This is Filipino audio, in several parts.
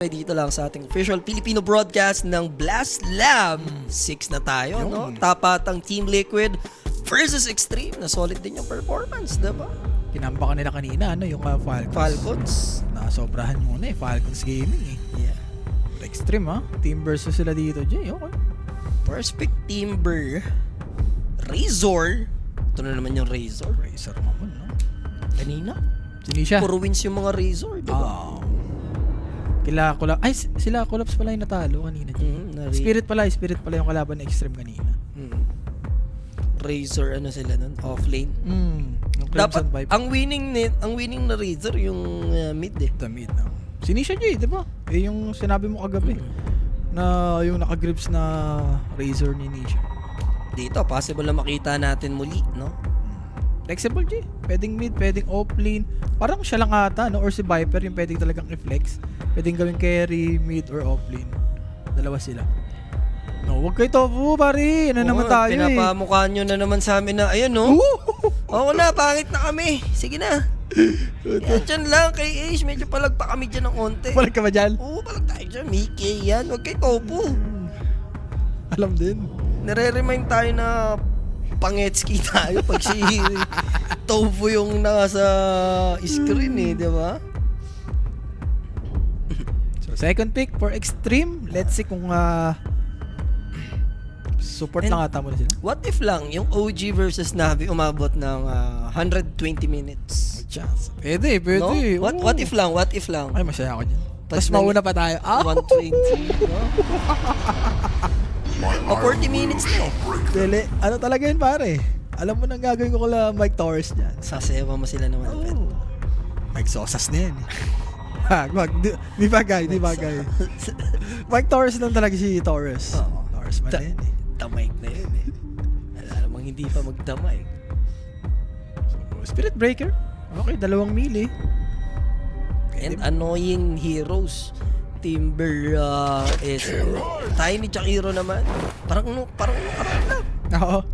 Dito lang sa ating official Filipino broadcast ng Blast Lab. 6 na tayo, no? Tapat ang Team Liquid versus Extreme na solid din yung performance, diba? Kinamba ka nila kanina, yung Falcons. Nasobrahan muna Falcons Gaming Yeah. Extreme team versus sila dito, Jay. Okay. First pick, Timber. Razor. Ito na naman yung Razor. Razer naman, no? Kanina. Sinisha. Puro wins yung mga Razor, diba? Sila collapse pala yung natalo kanina, Jay. Spirit pala yung kalaban ng Extreme kanina. Razor, ano sila nun? Offlane. Dapat ang winning na Razor yung mid eh. The mid, no? Sinisha, Jay, di ba? Yung sinabi mo kagabi na yung naka-grips na Razor ni Nisha. Dito, possible na makita natin muli, no? Flexible, G. Pwedeng mid, pwedeng offlane. Parang siya lang ata, no? Or si Viper, yung pwedeng talagang i-flex. Pwedeng gawing carry, mid, or offlane. Dalawa sila. No, wag kayo tofu, pare. Ano naman tayo pinapamukha nyo na naman sa amin na, ayun, no? Oo na, pangit na kami. Sige na. Yan, dyan lang kay Ace. Medyo palag pa kami dyan ng onte. Palag ka ba dyan? Oo, palag tayo dyan. Mickey, yan. Wag kayo tofu. Alam din. Nare-remind tayo na pangetski tayo pag si Tofu yung nasa screen di ba? So, second pick for Extreme. Let's see kung support lang ata mo na sila. What if lang yung OG versus Navi umabot ng 120 minutes? Chance. Pwede. No? What if lang? Ay, masaya ako dyan. Tapos mauna pa tayo. 120, no? O 40 minutes na Dele, ano talaga yun, pare? Alam mo nang gagawin ko kala Mike Torres dyan. Sasayawan mo sila naman. Mike Sosas na yan. Di bagay. Mike Torres lang talaga si Torres. Torres man na yan Damay na yun Alam namang hindi pa magdamay. Spirit Breaker. Okay, 2 mili. And annoying heroes. Timber is Tiny Chakiro naman. Parang lang. Oo.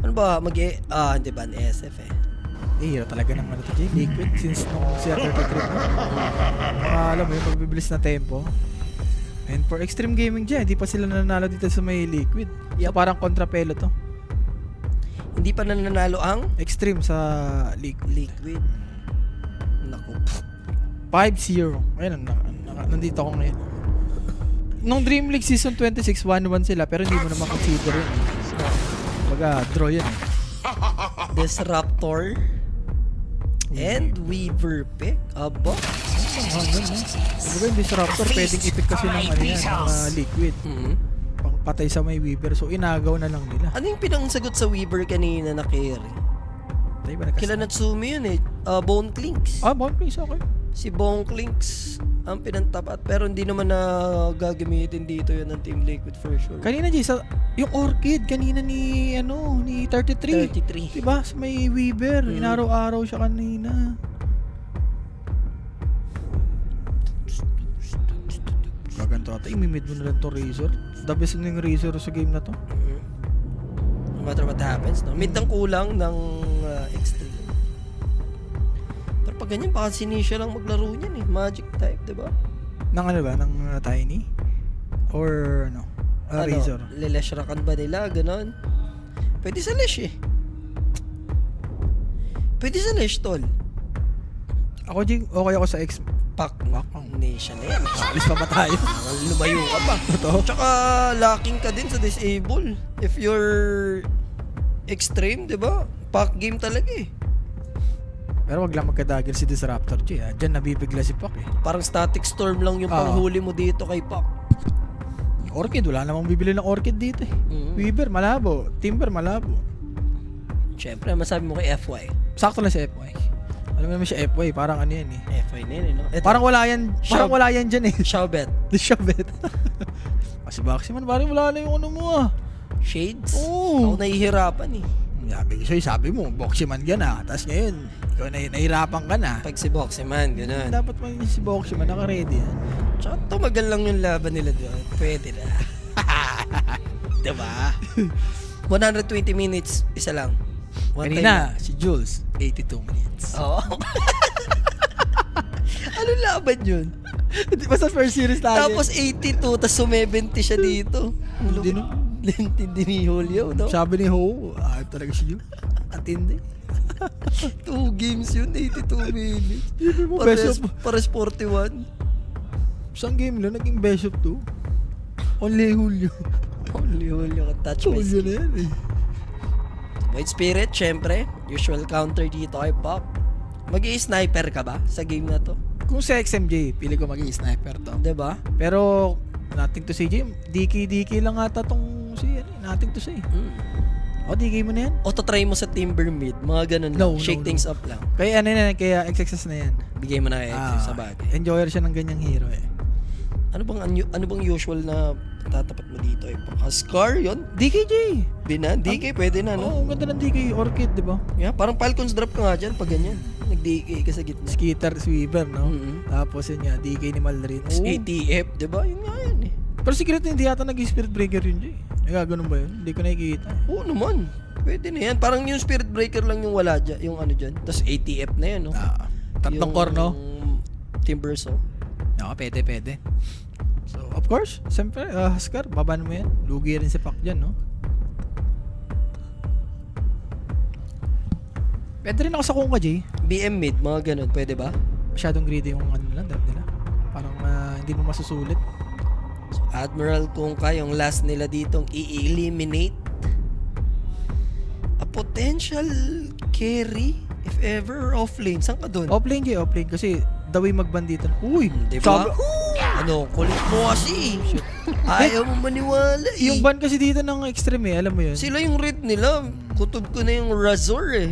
Ano ba? Hindi ba? SF Hero talaga ng Liquid since nung siya 33 alam mo yung magbibilis na tempo. And for Extreme Gaming dyan, hindi pa sila nananalo dito sa may Liquid. So parang kontrapelo to. Hindi pa nananalo ang Extreme sa Liquid. Naku. 5-0. Ayun, nandito ako ngayon. Nung Dream League Season 26, 1-1 sila, pero hindi mo naman consider yun. Baga, draw yun Disruptor and Weaver pick. Aba. Baga yung Disruptor, pwedeng i-pick kasi ng Liquid. Pang patay sa may Weaver. So, inagaw na lang nila. Ano yung pinangsagot sa Weaver kanina na carry? Kila Natsumi yun Bone Clinks. Bone Clinks, okay. Si Bone Clinks ang pinantapat pero hindi naman na gagamitin dito yun ng Team Liquid for sure. Kanina yung Orchid kanina ni 33. Diba? Sa may Weaver, inaraw-araw siya kanina. Gaganto ata, imimid mo na lang to Razor. The best na yung Razor sa game na to. No matter what happens, no? Mid ang kulang ng Extreme. Pero pag ganyan, baka sinisya lang maglaro niyan Magic type, diba? Nang ano ba? Nang Tiny? Or Razor? Lileshrakan ba nila? Ganon? Pwede sa Lesh Pwede sa Lesh, tol. Ako, Jing, okay ako sa Pack Nation na yan. Alis pa ba tayo? Lumayo ka pa. Tsaka lacking ka din sa disable. If you're Extreme, diba? Pack game talaga Pero wag lang magkadagil si Disruptor, G. Diyan nabibigla si Pac Parang static storm lang yung panghuli mo dito kay Pac. Orchid, wala namang bibili ng Orchid dito Weaver, malabo. Timber, malabo. Siyempre, masabi mo kay FY. Sakto lang si FY. Alam mo naman siya FY, parang ano yan FY na yun, no? Parang wala yan dyan Showbet. The Showbet. Kasi Baximan, parang wala na yung ano mo Shades? Ako nahihirapan Sabi mo, Boximan ka na. Tapos ngayon, ikaw nahihirapan ka na. Pag si Boximan, gano'n. Dapat man si Boximan, naka-ready yan. Tsaka tumagal lang yung laban nila doon. Pwede na. Diba? 120 minutes, isa lang. Kanina, si Jules, 82 minutes. Oo. Ano laban yun? Di ba sa first series lagi? Tapos 82, tapos 70 siya dito. Hindi no? Lintindi ni Julio, no? Sabi ni Ho, talaga si Yu. At hindi. 2 games yun, 82 minutes. mo, best Pares 41. Isang game lang, naging best of 2. Only Julio. Only Julio can touch my Julio skin. na yan eh. White Spirit, syempre. Usual counter dito kay Pop. Mag-i-sniper ka ba sa game na to? Kung sa XMJ, pili ko mag-i-sniper to. Diba? Pero, nothing to say, Jim. DK lang ata tong si, nothing to say. O, DK mo na yan. Auto-try mo sa Timber mid. Mga ganun lang. Shake things up lang. Kaya kaya XXS na yan. Bigay mo na kay Exo sa bagay. Enjoyer siya ng ganyang hero eh. Ano bang usual na tatapat mo dito? Huskar yun? DKJ! DK, pwede na, no? Oo, ang ganda ng DK. Orchid, di ba? Yeah, parang Falcons drop ka nga dyan pag ganyan. Nag-DK ka sa gitna. Skitter, Sweeper, no? Mhm. Tapos yun nga, DK ni Malrin. ATF, di ba? Yun nga yan eh. Pero secret na hindi yata nag-Spirit Breaker yun, Jay. Ganun ba yun? Hindi ko nakikita. Oo naman. Pwede na yan. Parang yung Spirit Breaker lang yung wala dyan. Yung ano dyan. Tapos ATF na yan, no? Tatlong core, no? Timbersaw. Oo, pwede. So, of course, siyempre, Huskar, baban mo yan. Lugi rin si Pac dyan, no? Pwede rin ako sa Kungka, Jay. BM mid, mga ganun. Pwede ba? Masyadong greedy yung ano nila, dab nila. Parang hindi mo masusulit. So, Admiral Kungka, yung last nila ditong i-eliminate. A potential carry, if ever, or offlane. Saan ka dun? Offlane, Jay, offlane. Kasi, the way mag-ban dito. Uy! Diba? Ano, kulit mo kasi. Ayaw mo maniwala eh. Yung ban kasi dito ng extreme eh, alam mo yun. Sila yung red nila. Kutob ko na yung Razor eh.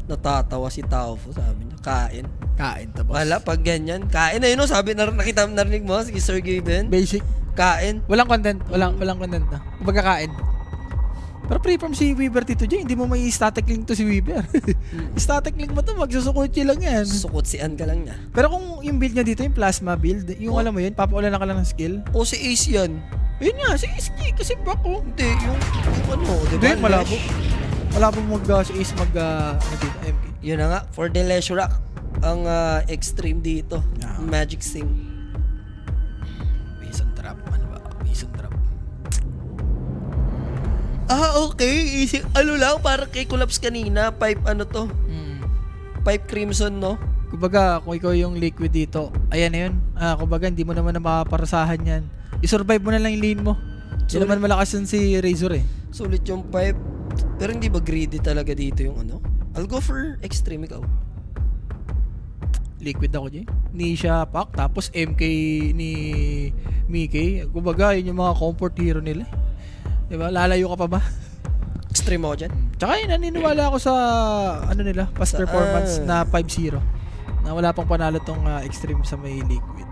Natatawa si Taofo, sabi niya. Kain. Kain, tapos. Wala, pag ganyan. Kain na yun, no? Sabi, nakita narinig mo, si Sir Gaben. Basic. Kain. Walang content. Walang content na. Kumbaga kain. Pero pre-form si Weaver Tito J, hindi mo may static link to si Weaver. Static link mo to, magsusukotsi lang yan. Sukutsian ka lang niya. Pero kung yung build niya dito, yung plasma build, yung alam mo yun, papaulan ka lang ng skill. O si Ace yan. Yun nga, si SG, kasi back ko. Hindi, yung ano, di ba? Hindi, malabo. Malabo si Ace MK. Yun na nga, for the Leisure Rock, ang extreme dito. Yeah. Magic Sing. Bison trap, ano ba? Bison trap. Okay. Easy. Ano lang, parang kay Collapse kanina. Pipe ano to? Pipe Crimson, no? Kumbaga, kung ikaw yung liquid dito, ayan na yun. Kumbaga, hindi mo naman na makaparasahan yan. I-survive mo na lang yung lane mo. Hindi naman malakas yun si Razor eh. Sulit yung pipe. Pero hindi ba greedy talaga dito yung ano? I'll go for extreme, ikaw. Liquid ako dyan. Nisha Pac, tapos MK ni Mickey. Kumbaga, yun yung mga comfort hero nila. Diba? Lalayo ka pa ba? Extreme ako dyan. Tsaka yun, naniniwala ako sa ano nila, past performance na 5-0. Na wala pang panalo tong extreme sa may liquid.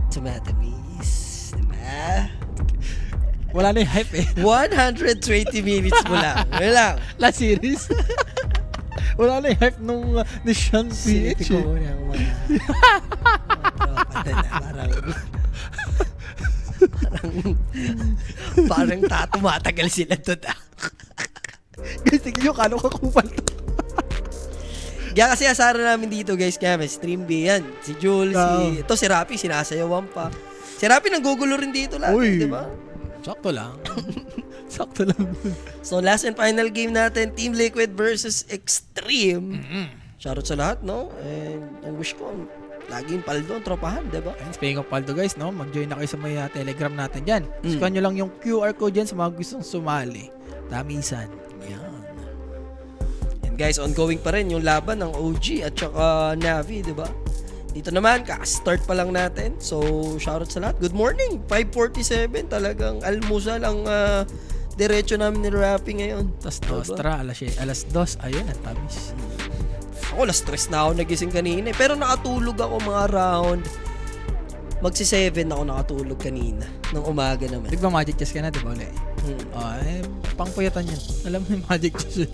Tumatamis. Diba? Wala na yung hype eh. 120 minutes mo lang. Wala lang. Last series. Wala na yung hype nung ni Sean PH Silipin ko eh. muna ang mga tropa na parang tumatagal sila doon. Guys, tignan nyo, kano kakupal to. Kaya kasi asaran namin dito guys, kaya may stream B yan. Si Jules, ito si Rapi, sinasayawan pa. Si Rapi nanggugulo rin dito lang, di ba? Sakto lang. Sakto lang. So last and final game natin, Team Liquid versus Extreme. Shoutout sa lahat, no? And ang wish ko, laging paldo ang tropahan, di ba? And speaking of paldo guys, no, mag-join na kayo sa may Telegram natin dyan. Scan nyo lang yung QR code dyan sa mga gustong sumali. Tamisan. Yan. And guys, ongoing pa rin yung laban ng OG at saka Navi, di ba? Dito naman, kaka-start pa lang natin. So, shoutout sa lahat. Good morning! 5:47, talagang almusal ang diretso namin ni Rapi ngayon. Tapos Nostra, alas 2, ayun, ang tamis. Ako, last stress na ako nagising kanina. Pero nakatulog ako mga around magsi-7 ako nakatulog kanina. Nung umaga naman. Di ba magic chess ka na, di ba ulit? Pangpuyatan yan. Alam mo yung magic chess.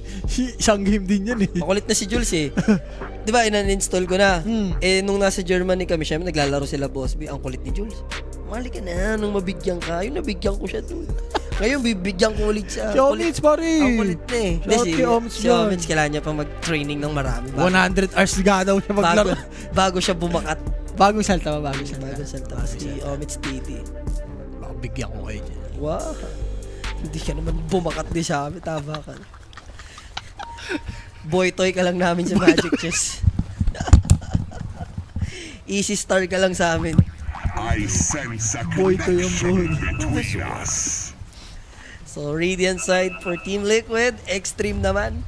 Isang game din yan eh. Makulit na si Jules eh. Di ba, inan-install ko na. Nung nasa Germany kami, syempre naglalaro sila Boss B. Ang kulit ni Jules. Mali ka na, nung mabigyan ka. Yung nabigyan ko siya doon. Ngayon, bibigyan ko ulit siya. Si Omits, pare! Ang kulit na eh. Shout kay Omits si Omits, kailangan niya pa mag-training ng marami. 100 hours nga daw siya maglaro. Bago siya bumakat. Bagong salta ba? Bagong salta. Bagong salta si Omits Titi. Baka bigyan ko kayo dyan. Wow. Hindi ka naman bumakat din sa amin. Tama ka. Boy toy ka lang namin sa Magic Chess. Easy star ka lang sa amin. I sense a Boy to yung boy. connection between us. So, Radiant side for Team Liquid. Extreme naman.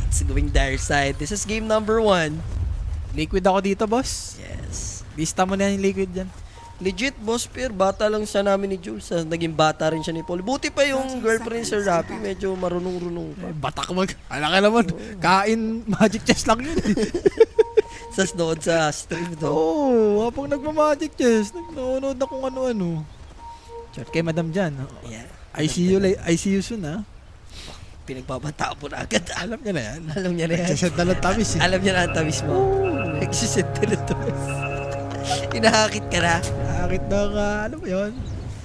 It's going Dire side. This is game number 1. Liquid ako dito, boss. Yes. Lista mo na yung liquid dyan. Legit, boss, Pierre. Bata lang siya namin ni Jules. Naging bata rin siya ni Paul. Buti pa yung girlfriend ni Sir Rapi. Medyo marunong-runong pa. Batak mag... Alam ka naman, kain Magic Chess lang yun. Sas nood sa stream do. Oo, habang nagma-Magic Chess, nanonood na kung ano-ano. Chat kay Madam Jan. Yeah. I see you soon, ha? Pinagbabantaan po na agad. Alam niya na yan. Alam niya na yan. Nagsaset na lang tamis, eh. Alam niya na ang tamis mo. Nagsiset na to. Inahakit ka na. Nakakit na ka, ano ba yun?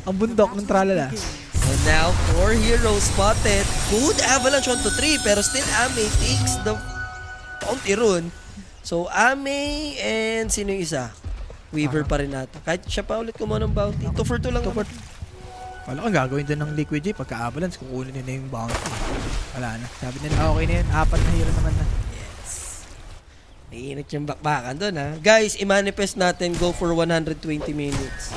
Ang bundok ng tralala. So now, 4 heroes spotted. Good avalanche 1-3, pero still Ame takes the bounty rune. So Ame and sino yung isa? Weaver pa rin nata. Kahit siya pa ulit kumuha ng bounty. 2 for 2 lang naman. Wala kang gagawin din ng Liquid J pagka-avalanche, kukunin nila yung bounty. Wala na. Sabi nila, okay na yan. 4 na hero naman na. Yes. Iinit yung bakbakan doon ha. Guys, i-manifest natin go for 120 minutes.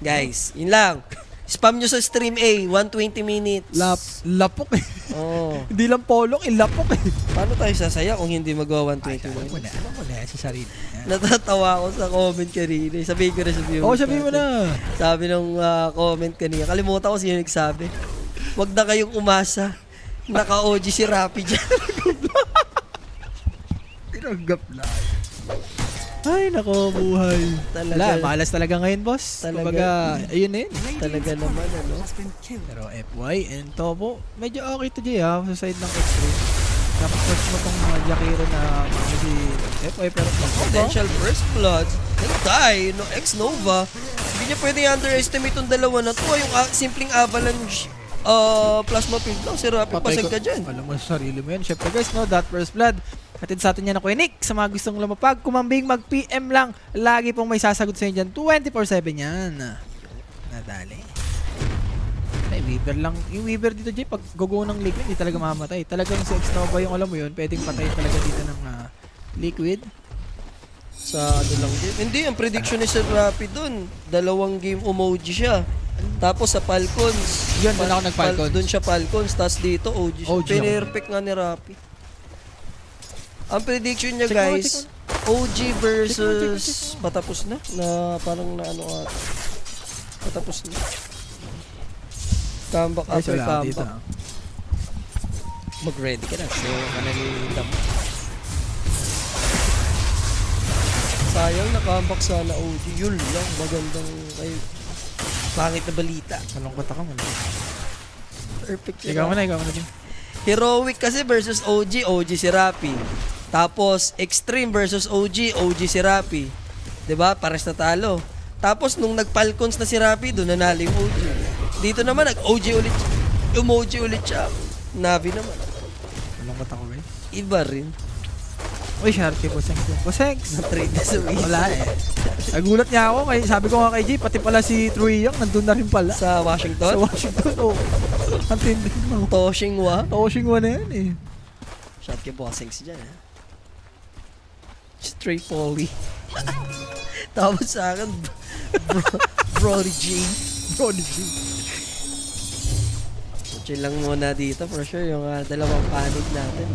Guys, yun lang. Spam nyo sa stream A, 120 minutes. Lapok eh. Oh. Hindi lang polok, lapok eh. Paano tayo sasaya kung hindi magawa 120 Alam mo minutes? na sa sarili. Natatawa ako sa comment kanina. Sabihin ko na sa viewer. Oo, sabihin mo na. Sabi ng comment kanina. Kalimutan ko sino nagsabi. Huwag na kayong umasa. Naka-OG si Rappi dyan. Tinanggap lang. Ay, nako, buhay. Talaga. Wala, malas talaga ngayon, boss. Talaga. Kumbaga, ayun eh. Talaga naman, ano? Pero FY and Tobo, medyo okay to Jay ha, sa side ng Extreme. Tapos first mo tong mga Jakiro na si FY pero Potential first blood. Nag-die. No, ex-Nova. Hindi niya pwede underestimate yung dalawa na to. Yung simpleng avalanche plasma field lang. Si Rappi, pasag ka dyan. Alam mo sa sarili mo yan. Syempre guys, no, that first blood. Atid sa atin yan ako Nick. Sa mga gustong lumapag, kumambing, mag-PM lang. Lagi pong may sasagot sa inyo dyan. 24/7 yan. Nadali. Ay, Weaver lang. Yung Weaver dito, Jay, pag gogo ng Liquid, hindi talaga mamatay. Talagang si X-Nova yung alam mo yun, pwedeng patay talaga dito ng Liquid. Sa ano lang din. Hindi, ang prediction ni Sir Rappi dun. 2 game emoji siya. Tapos sa Falcons. Yun, doon ako nag-Falcons. Doon siya Falcons. Tapos dito, OG siya. OG ako. Pinirpect nga ni Rappi. Ang prediction niya, Check mo, guys, OG versus patapos na. Na parang na ano ata. Patapos na. Comeback Ay, after wala ako dito. comeback. Mag-ready ka na. So, kanalilitam. Sayang na comeback sana OG. Yun lang. Magandang ay pangit na balita. Malungkot ako mo. Perfect. Ikaw mo na din. Heroic kasi versus OG, OG si Rappi. Tapos Extreme versus OG, OG si Rappi. 'Di ba? Pares na talo. Tapos nung nag-Falcons na si Rappi, doon nanalo yung OG. Dito naman nag-OG ulit. Emoji ulit siya. Navi naman. Malungkot ako guys. Iba rin. Uy, Sharky, Bosengs yun. Bosengs! Na-trade na sa Wiz. Wala eh. Nagulat niya ako. Sabi ko nga kay Jay, pati pala si True Young, nandun na rin pala. Sa Sa Washington? Washington, oh. Ang tindi mo. Toshingwa. Toshingwa na yan eh. Shot kay Bossings dyan, ha? Straight Polly. Tapos sa akin, Brody G. Brody G. Chill lang muna dito, for sure, yung dalawang panig natin.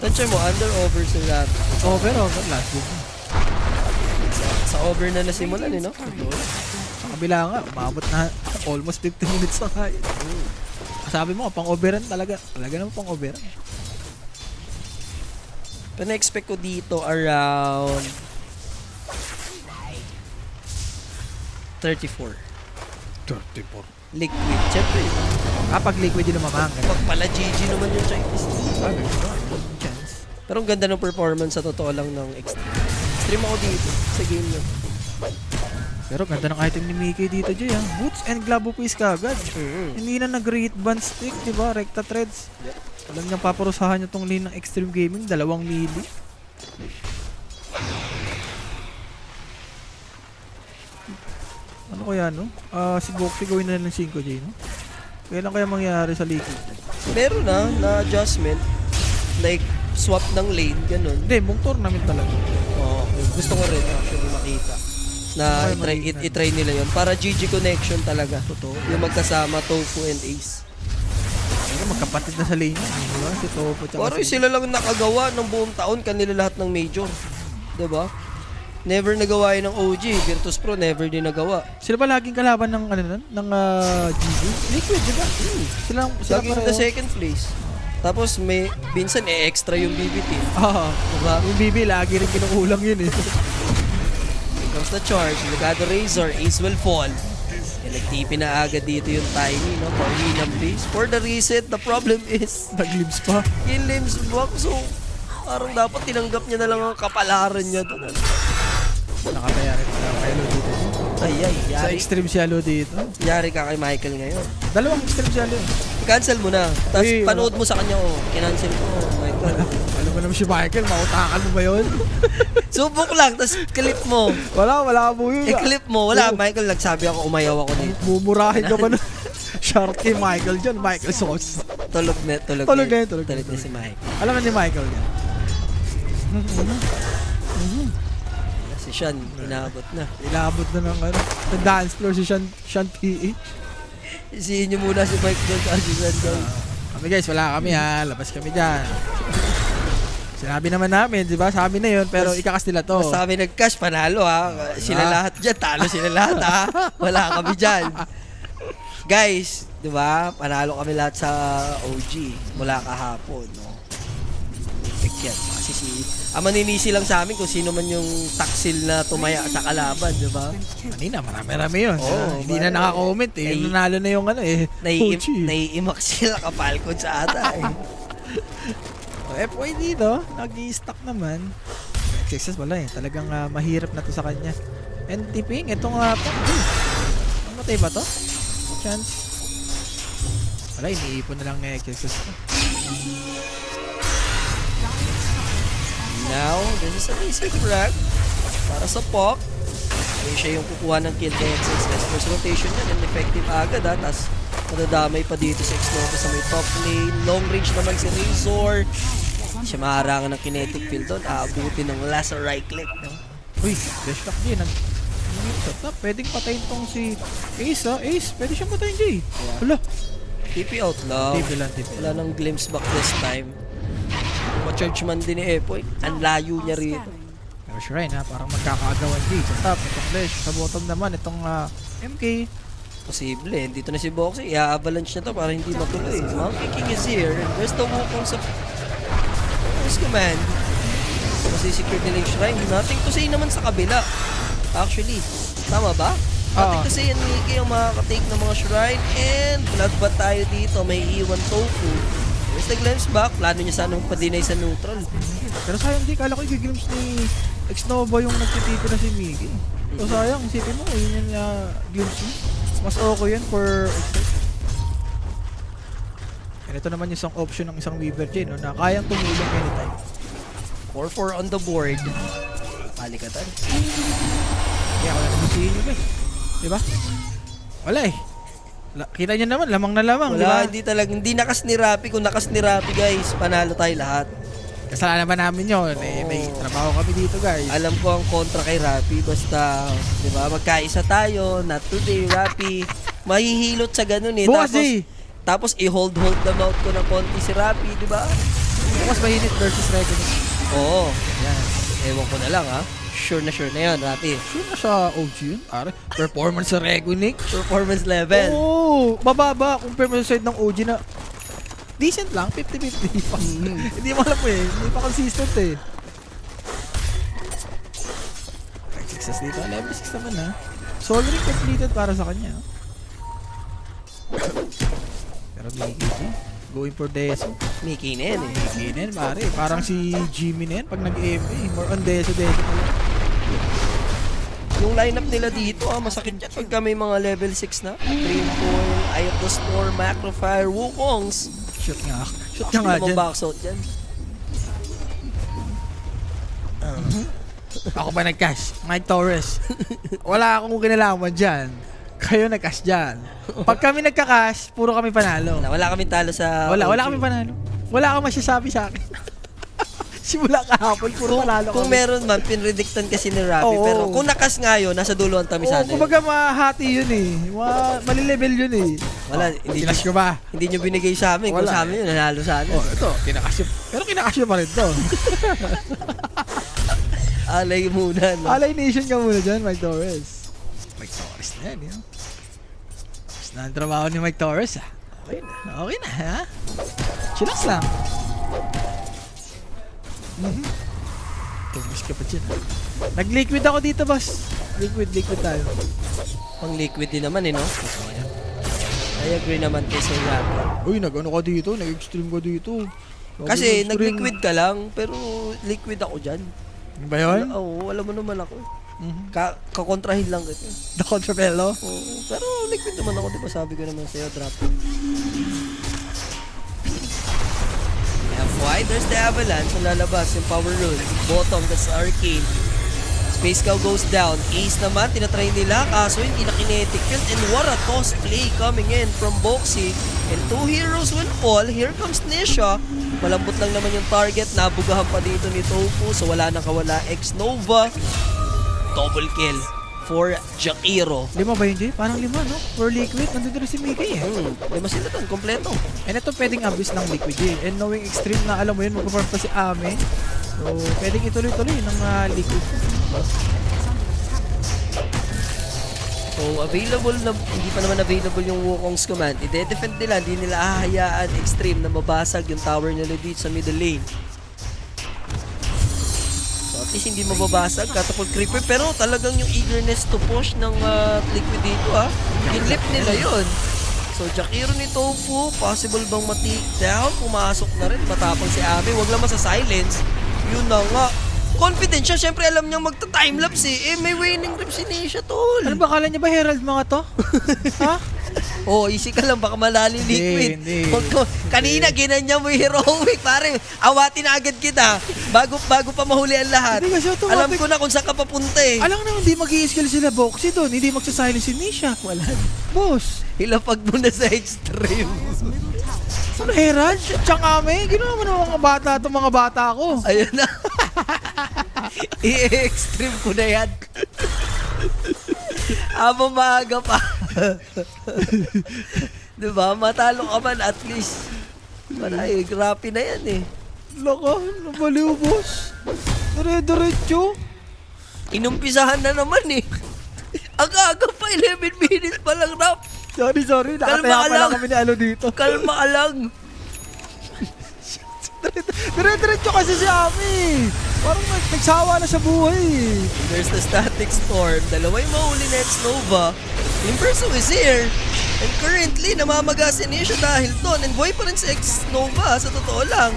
Touch mo, under over sa lahat. Over, last week. Sa over na nasimulan, eh, no? Sa kabila nga, umabot na almost 15 minutes na kaya. Sabi mo, pang overrun talaga. Talaga naman pang overrun. Pina-expect ko dito around 34. 34. Liquid. Siyempre, Kapag liquid yun namamang. pag pala GG naman yung Chinese. Chance. Pero ang ganda ng performance sa totoo lang ng Extreme. Extreme ako dito sa game na. Pero ganda ng item ni Mickey dito, Jay, ha? Boots and glove piece kagad. Hindi na nag-rate band stick, di ba? Recta threads. Alam niyang paparusahan niya tong lane ng Extreme Gaming, 2 melee. Ano kaya, no? Si Boxy gawin na ng 5J, no? Kailan kaya mangyari sa Liquid? Meron na adjustment. Like, swap ng lane, ganun. Hindi, buong tournament talaga. Oo, gusto ko rin actually makita na Okay, i-try, magiging i-try nila yon para GG connection talaga. Totoo. Yung magkasama, Tofu and Ace. Ano, magkapatid na sa lane. Diba? Si Topo tsaka Pero sila lang nakagawa ng buong taon kanila lahat ng major. 'Di ba? Never nagawa yun ng OG. Virtus Pro never din nagawa. Sila ba laging kalaban ng ano nun? Ng GG? Liquid, di ba? Sila Lagi pareho. na second place. Tapos may minsan extra yung BBT. Oo. Diba? Yung BB, lagi rin kinukulang yun eh. Here comes the charge. Legado Razor. Ace will fall. Nag-TP na agad dito yung Tiny, no? Pauwi ng base. For the reset, the problem is Nag-limbs pa. yung limbs block. So, parang dapat tinanggap niya na lang ang kapalaran niya doon. Nakataya rin sa Kylo dito. Ay, Sa yari. extreme si Halo dito. Yari ka kay Michael ngayon. Dalawang extreme si Halo. I-cancel mo na. Tapos Uy, panood mo sa kanya, oh. Kinancel ko, oh, Michael. Alam mo naman si Michael, mautakan mo ba yun? Subok lang, tapos clip mo. Wala po yun. I-clip mo. Wala, Michael, nagsabi ako, umayaw ako dito. Mumurahin ka ba na? Shark kay Michael dyan, Michael Sauce. Tulog Tulog na si Michael. Alam mo ni Michael yan. Si Sean, inabot na. Ilabot na ng ano. Sa dance floor si Sean PH. Isihin niyo muna si Mike doon kasi Sean doon. Kami guys, wala kami ha. Labas kami dyan. Sinabi naman namin, di ba? Sabi na yun, pero ikakas nila to. Basta kami nag-cash, panalo ha. Sila lahat dyan, talo sila lahat ha. Wala kami dyan. Guys, di ba? Panalo kami lahat sa OG mula kahapon. No? Pick yan. Kasi ang maninisi lang sa amin kung sino man yung taksil na tumaya sa kalaban, di ba? Kanina, marami-rami yun. Oo, Hindi na naka-comment eh. Ay- Nanalo na yung ano eh. Puchi. Naiimak sila kapalkod sa ata eh. FY dito, nag-i-stock naman. Success wala eh. Talagang mahirap na to sa kanya. And tipping, ito nga po. Mamatay ba to? Chance. Wala, iniipon na lang ni Success. Now, this is an easy frag para sa Pok. Ay siya yung kukuha ng kill kay XSS. First rotation yan, and effective agad ha. Tapos madadamay pa dito sa X-Nova sa may top lane. Long range naman si Razor. Hindi siya maharangan ng kinetic field doon. Aabutin ng last right click. No? Uy, dash lock din. Pwedeng patayin tong si Ace ha. Ace, pwede siyang patayin Jay. Hala. TP out lang. TP lang, TP. Wala nang glimpse back this time. Ma-charge man din ni Epoy. Ang layo niya rito. Pero shrine ha, parang magkakaagawan Jay. Sa top, itong flash. Sa bottom naman, itong MK. Posible. Dito na si Boxy. I-avalanche na to para hindi matuloy. Monkey King is here. And there's the Wukong sa Wukong's command. Masisecure nila yung shrine. Nothing to say naman sa kabila. Actually, tama ba? Nothing to say yan Mickey ang makakatake ng mga shrine. And bloodbath tayo dito. May iwan Tofu. There's the glimpse back. Plano niya sana magpa-deny sa neutral. Pero sayang di, kala ko i-glimpse ni X-Nova yung nagtitipo na si Mickey. So sayang, isipin mo, yun yung glimpse niya. Mas okay yan for X-Nova. And ito naman yung isang option ng isang Weaver Chain, no, na kayang tumulong anytime. 4-4 on the board. Palikatan. Kaya wala naman si Inyo guys. Diba? Wala eh. Kita nyo naman, lamang na lamang, di ba? Wala, hindi talaga. Hindi nakas ni Rappi. Kung nakas ni Rappi, guys, panalo tayo lahat. Kasalanan ba namin yun? Eh, may trabaho kami dito guys. Alam ko ang kontra kay Rappi. Basta, di ba, magkaisa tayo. Not today, Rappi. Mahihilot sa ganun eh. Bukas Tapos, eh. tapos i-hold the mouth ko ng konti si Rappi, di ba? Bukas mainit versus Reckoning. Oo. Yan. Ewan ko na lang, ha? Sure na yan, Rappi. Sure na sa OG yun? Pare, performance sa Reckoning. Performance level. Oo, bababa compare mo sa side ng OG na decent lang, 50-50. Hindi mo alam po eh, hindi pa consistent eh. Success dito, level 6 naman ha. Soul ring completed para sa kanya. Pero Mickey, going for Deso. Mickey na yan eh. Mickey na yan, pare. Parang si Jimmy na yan pag nag-MA. More on Deso pa lang. Yung lineup nila dito, masakit yan pagka may mga level 6 na. Dreampool, Eye of the Storm, Macrofire, Wukongs. Shoot nga. Shoot ka nga dyan. Box out dyan. Ako ba nag-cash? Mike Torres. Wala akong kinalaman dyan. Kayo nag-cash dyan. Pag kami nagka-cash, puro kami panalo. Wala kami talo sa Wala OG. kami panalo. Wala kang masasabi sa akin. Simula kahapon, puro panalo Kung kami. meron man, pinredictan kasi ni Rafi. Oo. Pero kung nakas ngayon, nasa dulo ang Oo, tamisado. kumbaga mahati yun eh. Mali-level yun eh. Wala, hindi Kinash ko ba? hindi nyo binigay sa amin. Kung Wala. sa amin yun, nanalo sana. Oh, ito, kinakash yun. Pero kinakash yun pa rin to. Alay muna, no? Alay Nation ka muna dyan, Mike Torres. Mike Torres na yan, yun. Tapos na ang trabaho ni Mike Torres, ah. Okay na. Okay na, ha? Chillax lang. Tumis ka pa dyan. Nag-liquid ako dito, boss. Liquid tayo. Pang liquid din naman, eh, no? I agree naman kay Sir Rafi. Uy, nag-ano ka dito? Nag-extreme ka dito. Kasi Nag-extreme. nag-liquid ka lang, pero liquid ako dyan. Ano ba yun? Oo, alam mo naman ako. Mhm. Kakontrahin lang kita. The Contrapello? Oo, pero liquid naman ako, di ba? Sabi ko naman sa'yo, drop. FY, there's the Avalanche. Ang lalabas, yung Power Rune. Bottom, that's Arcane. Space Cow goes down. Ace naman, tinatry nila. Kaso hindi na kinetic yun. And what a toss play coming in from Boxy. And two heroes will fall. Here comes Nisha. Malambot lang naman yung target. Nabugahan pa dito ni Tofu. So wala nang kawala. X-Nova. Double kill for Jakiro. 5 ba yun, Jay? Parang 5, no? For liquid, nandito rin si Mickey, eh. Lima sila doon, kompleto. And ito pwedeng abuse ng liquid, Jay. And knowing extreme na, alam mo yun, mag-perform pa si Ame. So, pwedeng ituloy-tuloy ng liquid. So, available na, hindi pa naman available yung Wukong's command. I-defend nila, hindi nila hahayaan extreme na mabasag yung tower nila dito sa middle lane. So, at least hindi mababasag, catapult creeper, pero talagang yung eagerness to push ng liquid dito, Kinlip nila yun. So, Jakiro ni Tofu, possible bang ma-take down? Pumasok na rin, matapang si Ame, wag lang masa-silence. Yun na nga. Confident siya, syempre alam niyang magta-timelapse eh. May winning rep si Nisha, tol. Ano ba, kala niya ba Herald mga to? Ha? Oh, easy ka lang, baka malali liquid. Hindi. Kanina, ginanya mo yung heroic, pare. Awatin na agad kita. Bago pa mahuli ang lahat. Hindi kasi automatic. Alam ko na kung saan ka papunta eh. Alam naman, hindi mag-i-skill sila Boxy doon. Hindi magsasilence si Nisha. Wala. Boss, Hilapag mo na sa extreme. ano Herald? Tsang Ame? Ginawa mo ng mga bata itong mga bata ko. Ayun na. I-extreme ko na yan. Habang maaga pa. Diba? Matalo ka man at least. Panay, grabe na yan eh. Laka, nabaliw boss. Dire-diretso. Inumpisahan na naman eh. Aga-aga pa, 11 minutes pa lang, Rap. Sorry. Kalma Nakataya ka pa lang lang. kami ni Alo dito. Kalma ka lang. Dire-diretso kasi si Ami. Parang nagsawa na sa buhay. There's the static storm. Dalawa yung mahuli na X-Nova. Imperso is here. And currently, namamaga si Nisha dahil doon. And boy pa rin si X-Nova, sa totoo lang.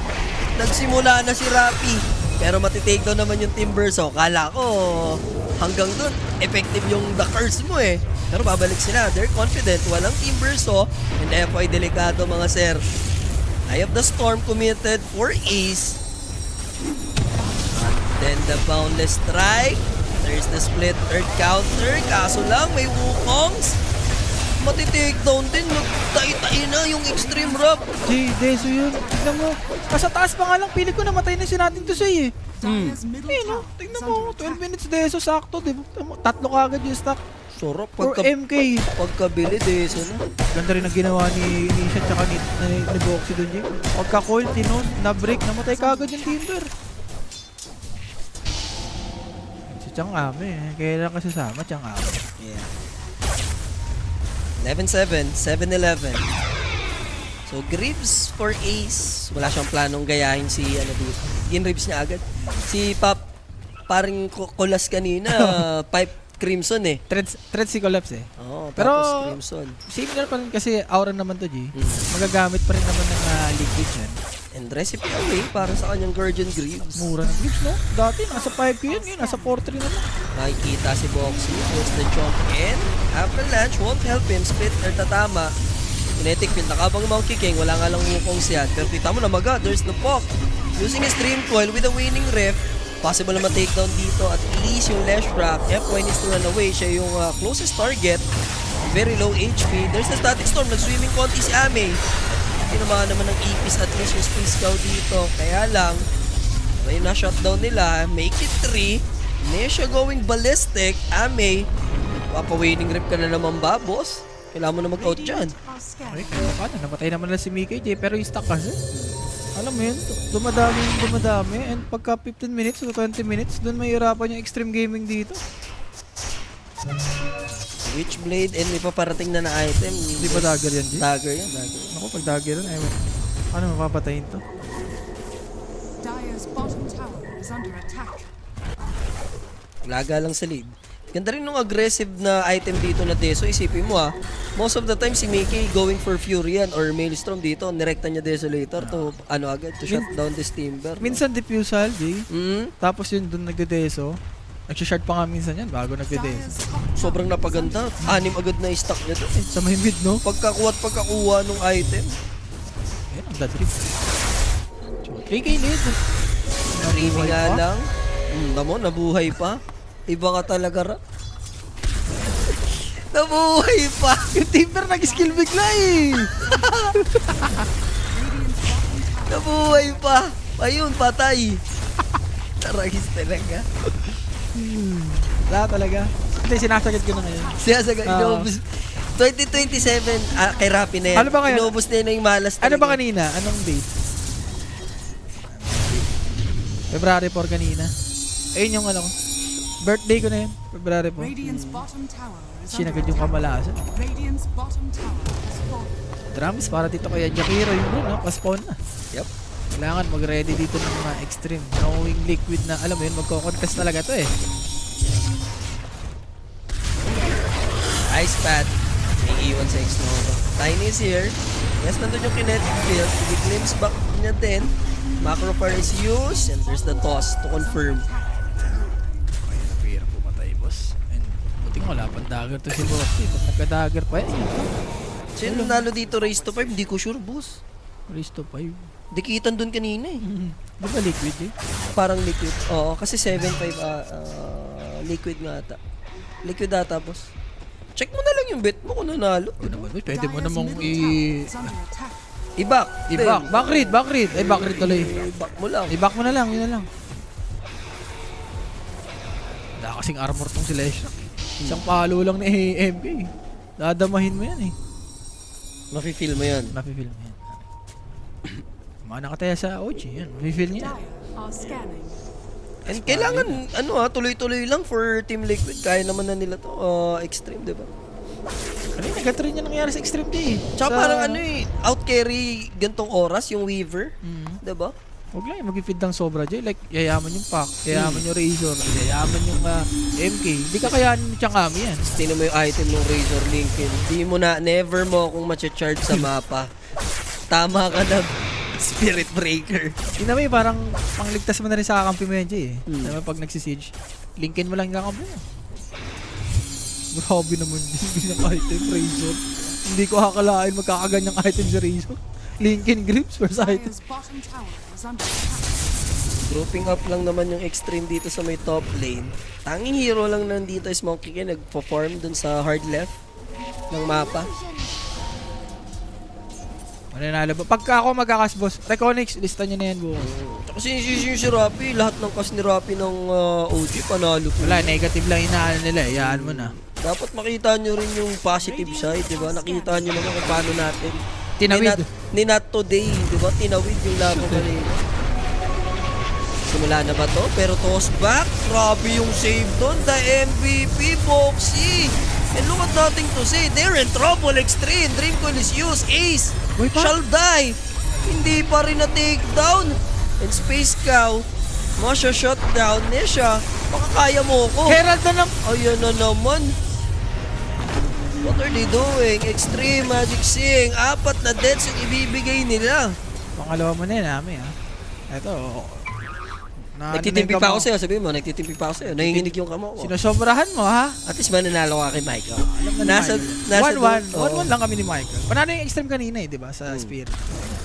Nagsimula na si Rapi. Pero matitake down naman yung Timberso. Kala ko, hanggang doon, effective yung the curse mo eh. Pero babalik sila. They're confident. Walang Timberso. And FY delikado mga sir. Eye of the Storm committed for Ace. Then the Boundless Strike. There's the Split Earth counter. Kaso lang, may Wukongs. Matitake down din. Magtay-tay na yung Extreme Rap. Jay, Deso yun. Tignan mo. Nasa taas pa nga lang. Pili ko namatay na si natin to say eh. Eh no, tignan mo. 12 minutes Deso, sakto. Diba? Tatlo kagad yung stock. Sarap. Or MK. Pagkabili, Deso na. Ganda rin ang ginawa ni Nisha tsaka ni Boxy doon, Jay. Pagka-coil, tinon, na-break, namatay kagad yung Timber. Si Chang Ame, kailan ka sasama, Chang Ame. Yeah. 11-7, 7-11. So, Greaves for Ace. Wala siyang planong gayahin si, dito. Ginribs niya agad. Si Pop, paring kulas kanina, pipe Crimson eh. Thread si Collapse eh. Oo, Pero, tapos Crimson. similar pa rin kasi aura naman to, G. Magagamit pa rin naman ng liquid yan. And recipe away para sa kanyang Guardian Greaves. Mura ng grips, no? Dati, nasa 5K yun, yun. Nasa 4-3 naman. Makikita si Boxy. There's the jump in. Avalanche won't help him. Split or tatama. Kinetic field. Nakabang yung Monkey King. Wala nga lang Wukongs yan. Pero kita mo na maga. There's the Pok. Using his Stream Coil with a winning rift. Possible na ma-takedown dito. At least yung Leshrac. F1 needs to run away. Siya yung closest target. very low HP. There's the static storm. Nag-swimming konti si Ame. Tinamaan naman ng ipis at least yung Space Cow dito. Kaya lang, may na-shutdown nila. Make it 3. Nesha going ballistic. Ame, papa-winning rip ka na naman ba, boss? Kailangan mo na mag-out dyan. Okay, kaya paano? Namatay naman na si Mickey J, pero yung stuck kasi. Alam mo yun, dumadami. And pagka 15 minutes o 20 minutes, doon may hirapan yung extreme gaming dito. Witchblade and may paparating na item. Hindi ba dagger yan, J? Dagger yan, dagger. Ako, pag dagger yan, ano mapapatayin to? Dire's bottom tower is under attack. Laga lang sa lead. Ganda rin nung aggressive na item dito na Deso. Isipin mo most of the time si Mickey going for Fury yan or Maelstrom dito. Nirekta niya Desolator to agad to shut down this Timber. Minsan diffusal, J. Mm, Tapos yun doon nagdedeso. Nagsishard pa nga minsan yan bago nagdedeso. Dire's top sobrang napaganda. 6 agad na stock niya to. Sa may mid, no? Pagkakuha nung item. Ayan, ang dadrip. 3K lead. Creamy nga lang. Tamo, nabuhay pa. Iba ka talaga ra. Nabuhay pa. Yung Timber nag-skill bigla eh. Nabuhay pa. Ayun, patay. Taragis talaga. Wala talaga. Hindi, sinasagad ko na ngayon. Siya sa inubos. 2027, kay Rappi na yan. Ano ba ngayon? Inubos na yun yung malas Ano talaga. ba kanina? Anong date? February 4 kanina. Ayun yung birthday ko na yun. February 4. Radiant's bottom tower is under Sinagad yung attack. kamalasan. Radiant's bottom tower has fallen. Drums para dito kaya Jakiro yung bro, no? Pa-spawn na. Yep. Kailangan mag-ready dito ng mga extreme. Knowing liquid na, alam mo yun, magko-contest talaga to eh. Ice Pat. May iwan sa X-Nova. Tiny is here. Yes, nandun yung kinetic field. I-glimpse back niya din. Macrofire is used. And there's the toss to confirm. Kaya napirap pumatay, boss. And buti nga wala pang dagger to si Boxy. Pag nagka-dagger pa eh. Sino nalo dito race to 5? Hindi ko sure, boss. Race to 5. Dikitan dun kanina eh. Di ba liquid eh? Parang liquid. Oo, kasi 7-5 liquid nga ata. Liquid ata, boss. Check mo na lang yung bet mo kung nanalo. Di naman, boy. Pwede mo Dire's namang middle tower is under attack. I-back. i-back. Back read. Ay, back read tuloy. I-back mo lang. I-back mo na lang, yun na lang. Wala kasing armor tong si Lesha. Isang palo lang ni MK. Dadamahin mo yan eh. Mafe-feel mo yan. Mafe-feel mo yan. Mana ka tayo sa OG, yan. Mafe-feel niya. Dire are scanning. And kailangan, tuloy-tuloy lang for Team Liquid. Kaya naman na nila to. Extreme, di ba? Ano yung nag-3 niya nangyari sa Extreme Day? Tsaka parang out-carry gantong oras, yung Weaver. Di ba? Huwag lang yung mag-feed ng sobra dyan. Like, yayaman yung Pac, yayaman yung Razor, yayaman yung MK. Hindi ka kayanin yung Changami yan. Tingnan mo yung item ng Razor Lincoln. Di mo na, never mo akong macha-charge sa mapa. Tama ka na, Spirit Breaker. Hindi naman parang pangligtas mo na rin sa kakampi mo yan, Jay. Diba, pag nagsisiege, linkin mo lang yung kakampi mo. Grabe naman din yung item, Razor. Hindi ko akalain magkakaganyang item sa Razor. Linkin Grips first item. Dire's bottom tower is under attack. Grouping up lang naman yung extreme dito sa may top lane. Tanging hero lang nandito is Monkey King nagpo-farm dun sa hard left ng mapa. Mananalo ba? Pagka ako magkakas, boss, Reconyx, lista nyo na yan, bukas. Kasi si Rappi, lahat ng kas ni Rappi ng OG panalo ko. Wala, negative lang inaano nila eh. Yaan mo na. Dapat makita nyo rin yung positive side, di ba? Nakita nyo naman kung paano natin. Tinawid. Ni not today, di ba? Tinawid yung laban kanina. Simula na ba to? Pero toss back. Grabe yung save doon. The MVP, Boxy. And look at nothing to say. They're in trouble. Extreme. Dream Coil is used. Ace. Boy, pa? Shall die. Hindi pa rin na takedown. And Space Cow. Masya shutdown. Nesha. Makakaya mo ko. Herald na lang. Ayan na naman. What are they doing? Extreme Magic Sing. 4 na deaths yung ibibigay nila. Pangalawa mo na yan, Ami, ha? Eto, Nagtitimpi pa ako sa'yo. Sabihin mo, nagtitimpi pa ako sa'yo. Nanginginig yung kamo ko. Sinusobrahan mo, ha? At least mananalo ka kay Michael. Alam na ni Nasa Michael. 1-1. oo. 1-1 lang kami ni Michael. Panalo yung extreme kanina eh, di ba? Sa Spirit.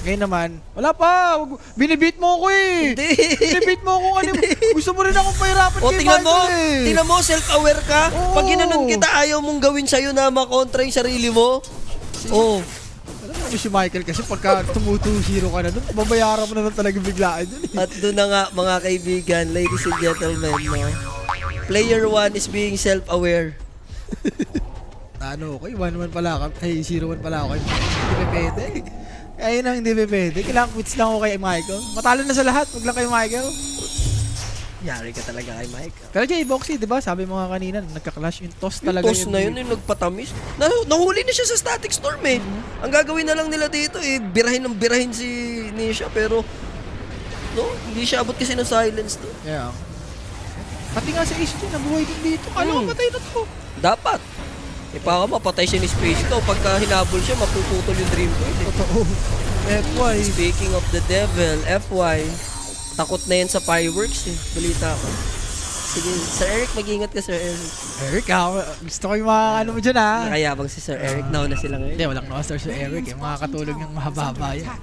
Ngayon naman, wala pa. Binibit mo ko eh. Hindi. Binibit mo ko ano. Gusto mo rin akong pahirapan O, kay tingnan mo. Michael eh. Tingnan mo, self-aware ka. Oo. Pag ginanon kita, ayaw mong gawin sa'yo na makontra yung sarili mo. Oh. Alam mo si Michael kasi pagka 2-0 ka na doon, babayaran mo na lang talaga biglaan dun eh. At doon na nga, mga kaibigan, ladies and gentlemen, no? Player 1 is being self-aware. Ano, okay, 1-1 pala ako. Ay, 0-1 pala ako. Hindi pa pwede. Ayun ang hindi pa pwede. Kailangan quits lang ako kay Michael. Matalo na sa lahat, wag lang kay Michael. Yari ka talaga kay Mike. Pero Jay, Boxy, di ba? Sabi mo nga kanina, nagka-clash yung toss Yung talaga. toss na yun, yung nagpatamis. Nahuli na siya sa static storm eh. Ang gagawin na lang nila dito eh, birahin ng birahin si Nisha pero no, hindi siya abot kasi ng silence to. Yeah. Pati nga sa Ace Jay, nabuhay din dito. Ano, patay na to. Dapat. Baka mapatay siya ni Space to. Pagka hinabol siya, mapuputol yung dream point eh. Totoo. FY. Speaking of the devil, FY, takot na yan sa fireworks eh. Balita ko. Sige, Sir Eric, mag-ingat ka Sir Eric. Eric, gusto ko yung mga ano mo dyan ha. Nakayabang si Sir Eric, nauna sila ngayon. Hindi, walang no-star si Eric eh. Mga katulog yung mahaba yan.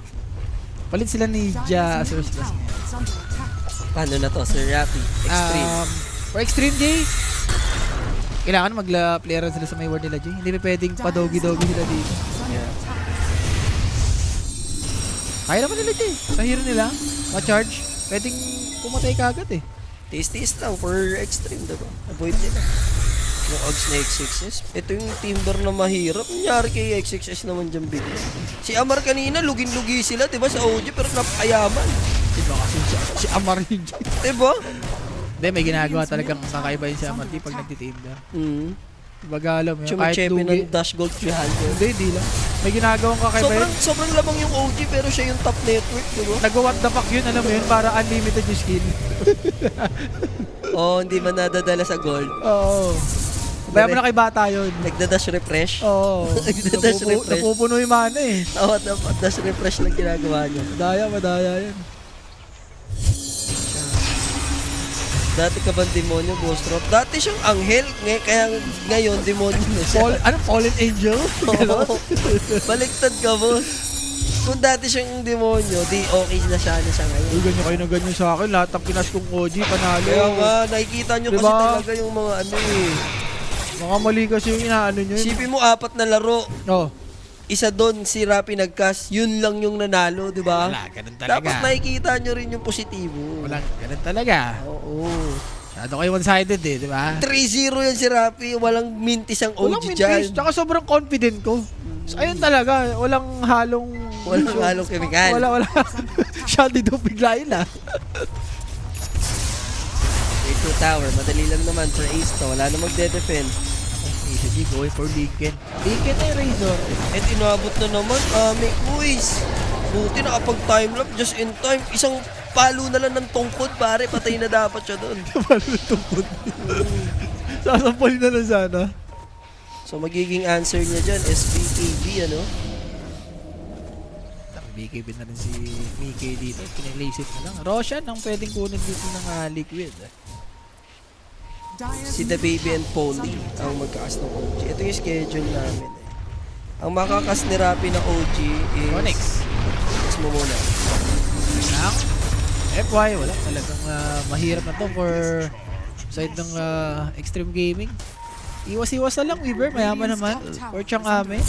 Palit sila ni Ja Source Plus ngayon. It's under attack. Paano na to, Sir Rappy? Extreme. For Extreme Jay, kailangan magla-playeran sila sa may ward nila Jay. Hindi pa pwedeng padogi-dogi sila dito. Yeah. Kaya naman nila Jay. Sa hero nila, ma-charge. Pwedeng pumatay ka agad eh. Tiis-tiis lang for extreme, diba? Avoid nila. Yung odds na X6S. Ito yung Timber na mahirap. Nangyari kay X6S naman dyan bigla. Si Amar kanina, lugin-lugi sila, diba? Sa OG, pero napayaman. Diba kasi si Amar yun Jay. Diba? Hindi, may ginagawa talagang kakaiba yun si Amar Jay pag nagtiteam na. Baga alam yun, kahit Chumachempi lugi. ng Dash Gold 300. Hindi lang. May ginagawang kakaiba yun. Sobrang lamang yung OG, pero siya yung top network, diba? Nag-what the fuck yun, alam mo yun, para unlimited yung skill. Oo, hindi man nadadala sa gold. Oo. Kaya mo na kay bata yun. Nagda-dash refresh. Oo. Nagda-dash refresh. Napupuno yung mana eh. Tawad na dash refresh lang ginagawa niya. Madaya yan. Dati ka bang demonyo, Ghost Drop? Dati siyang anghel, kaya ngayon demonyo na siya. Fallen Angel? Oo. Baliktad ka, boss. Kung dati siyang demonyo, di okay na siya ngayon. Uy, ganyan kayo na ganyan sa akin. Lahat ng pinas kong OG, panalo. Kaya nga, nakikita nyo kasi Diba? talaga yung mga ano eh. Mga mali kasi yung inaano nyo yun. Isipin mo, 4 na laro. Oh. Isa doon, si Rappi nag-cast, yun lang yung nanalo, di ba? Wala, ganun talaga. Dapat nakikita nyo rin yung positibo. Wala, ganun talaga. Oo. Masyado kayo one-sided eh, di ba? 3-0 yan si Rappi, walang mintis ang Walang OG dyan. mintis, tsaka sobrang confident ko. So, ayun talaga, walang halong... Walang halong kemikal. Wala. Shandy daw bigla yun ah. A2 tower, madali lang naman for Ace to. Wala na magde-defend. Easy going for Lincoln. Lincoln eh, Razor. And inabot na naman, may quiz. Buti nakapag-time lapse just in time. Isang palo na lang ng tungkod, pare. Patay na dapat siya doon. Tungkod. Sasampalin na lang sana. So magiging answer niya dyan, SBKB, ano? BKB na rin si Mickey dito. Kinilasit na lang. Roshan ang pwedeng kunin dito ng liquid. Si The Baby and Polly ang magkakas ng OG. Ito yung schedule namin eh. Ang makakas ni Rappi na OG is... Onyx. Onyx mo muna. Lang. FY, wala talagang mahirap na to for side ng Extreme Gaming. Iwas-iwas na lang, Weaver. Mayaman naman. Or Chang Ame.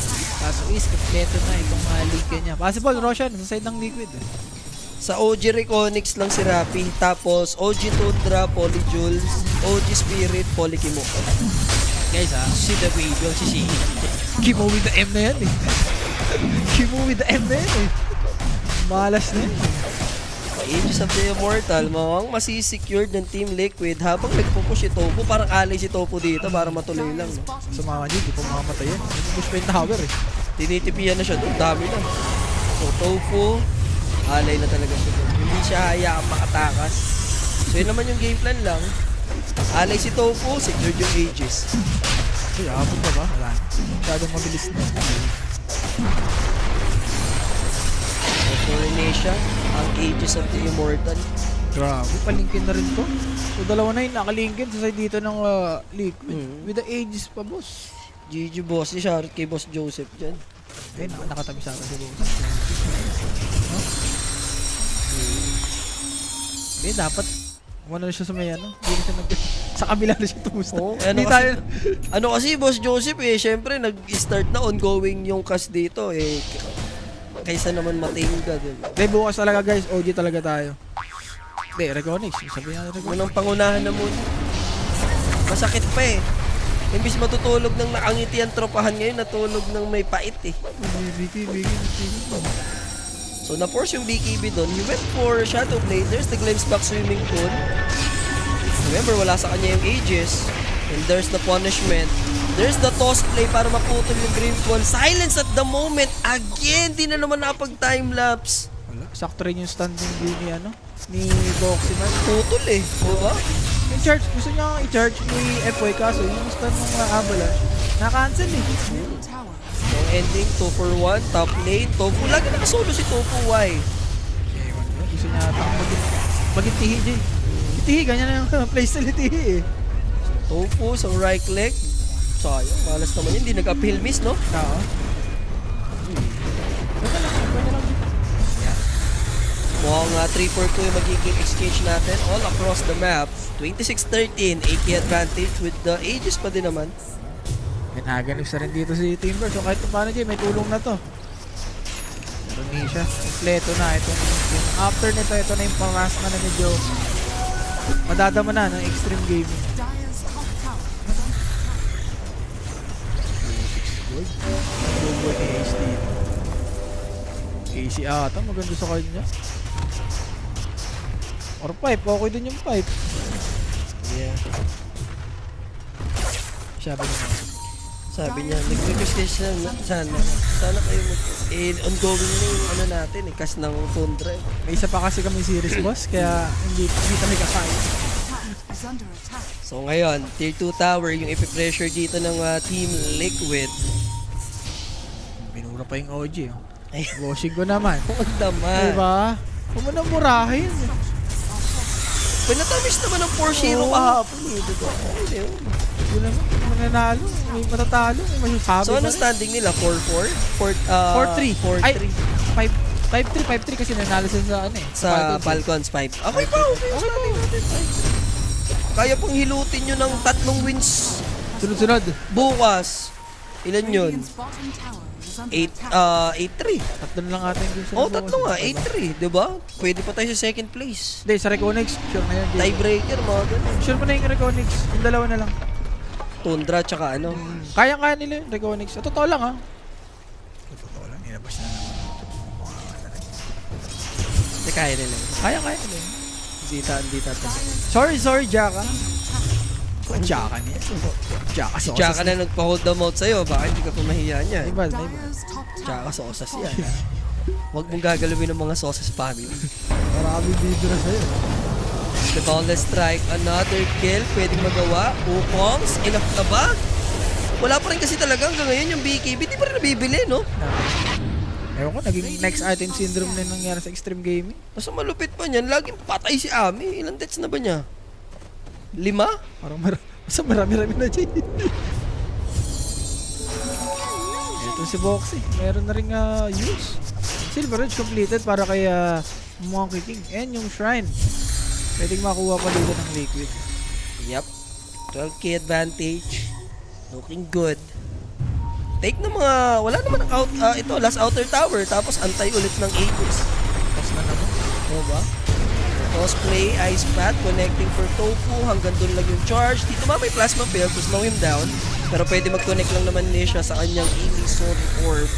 Kaso is, kompleto na itong Lincoln niya. Possible, Roshan, sa side ng liquid. Sa OG Reconyx lang si Rappi. Tapos OG Tundra, Polyjules, OG Spirit, Polykimo. Guys Si The Baby ang sisihin. Kimo with the M na yan eh. Kimo with the M na yan eh. Malas na yan. Aegis of the Immortal, mawang masisecured ng Team Liquid habang nagpupush si Topo. Parang alay si Topo dito para matuloy lang. No? Sa mga hindi, di pa makamatay yan. Push pa yung tower eh. Tinitipian na siya doon, dami na. So Topo, alay na talaga siya doon. Hindi siya hayaan makatakas. So yun naman yung game plan lang. Alay si Topo, secured yung Aegis. Uy, abot na ba? Wala. Masyadong mabilis na. Coronation, ang Aegis of the Immortal. Grabe, palingkin na rin to. So dalawa na yun, nakalingkin sa side dito ng liquid. With the ages pa, boss. GG boss, si shoutout kay Boss Joseph dyan. Okay, nakatabi sa akin si Boss. No? Okay, dapat wala na siya sa may ano. Hindi na siya sa kabila na siya tumusta. Oh, Hindi ano, tayo. ano kasi, Boss Joseph, syempre, nag-start na ongoing yung cast dito, kaysa naman matingga, diba? Hindi, bukas talaga guys. OG talaga tayo. Hindi, Reconics. Sabi nga Reconics. Unang pangunahan na muna. Masakit pa eh. Imbis matutulog ng nakangiti ang tropahan ngayon, natulog ng may pait eh. Bigay. So na-force yung BKB doon. He went for Shadow Blade. There's the glimpse back swimming pool. Remember, wala sa kanya yung Aegis. And there's the punishment. There's the toss play para maputol yung Grim's Wall. Silence at the moment. Again, di na naman napag-timelapse. Wala. Sakto rin yung standing view ni ano, ni Boxyman. Putol eh. Diba? Yung charge, gusto niya i-charge ni FY kaso yung stand ng Avalanche, na-cancel eh. Middle tower. So ending, 2 for 1. Top lane. Tofu. Lagi nakasolo si Tofu. Why? Gusto niya atang maging tihi, Jay. Yung tihi, ganyan na yung playstyle ni tihi eh. Tofu sa right leg. Sayang. Malas naman yun. Hindi nag-uphill miss, no? Oo. Ganyan lang. Mukhang 3-4-2 yung magiging exchange natin all across the map. 26-13, 80 advantage with the Aegis pa din naman. Ginaganap sa rin dito si Timber. So kahit paano, Jay, may tulong na to. Meron niya siya. Kompleto na. Yung after nito, ito na yung paras na medyo madadama na ng extreme gaming. Dire's top tower is under Logo ni Ace dito. AC ata, maganda sa kanya. Or pipe, okay din yung pipe. Yeah. Sabi niya. Sabi niya, nag-request siya sana kayo ongoing na yung ano natin cast ng Tundra. May isa pa kasi kami series boss, kaya hindi kami kakaya. attack is under attack. So ngayon, tier 2 tower yung ipipressure dito ng Team Liquid. Binura pa yung OG. Oh. Ay, Washing ko naman. huwag naman. Diba? Huwag mo nang murahin. Pinatamis naman ng 4-0 Oo. kahapon eh, diba? Okay, yun. Yun naman, mananalo, may matatalo, may masasabi So ano pa rin. standing nila? 4-4? 4-3. 4-3. 5-3 kasi nanalo sila sa ano eh. Sa Falcons 5. Okay pa, okay. Standing natin. Kaya pang hilutin nyo ng 3 wins Sunod-sunod. bukas. Ilan yun? Radiant's bottom tower is under 8-3. attack. Tatlo na lang ata yung Oh, 3 nga. 8-3. Diba? Pwede pa tayo sa second place. Hindi, sa Reconics, sure na yun. Jay. Tiebreaker, mga ganun. Sure mo na yung Reconics. Yung dalawa na lang. Tundra, tsaka ano. Kaya-kaya nila yung Reconics. Sa totoo lang ha. Sa totoo lang, nilabas na naman. Hindi kaya nila. Kaya-kaya nila yun. Hindi ta. Sorry, Jaka. Jaka niya. Jaka Si sa Chaka na nagpa-hold the mouth sa'yo. Baka hindi ka pumahiya niya. Iba. Dire's top tower Chaka sa osas yan. Huwag mong gagalawin ng mga sauces family. Marami dito na sa'yo. The Boundless Strike, another kill, pwedeng magawa. Wukongs, enough na ba? Wala pa rin kasi talaga hanggang ngayon yung BKB, di pa rin nabibili, no? Ewan ko, naging next item syndrome na yung nangyari sa extreme gaming. Mas malupit pa niyan, laging patay si Ami. Ilang deaths na ba niya? 5? Parang marami-rami na dyan. Ito si Boxy. Meron na rin use. Silver Edge completed para kay Monkey King. And yung Shrine. Pwedeng makuha pa dito ng Liquid. Yep. 12k advantage. Looking good. Take na mga, wala naman ang ito, last outer tower. Tapos antay ulit ng Aegis. Tapos na naman. Diba? Toss play, Ice Path, connecting for Tofu, hanggang doon lang yung charge. Dito may Plasma Belt to slow him down. Pero pwede mag-connect lang naman niya siya sa kanyang Sword Orb.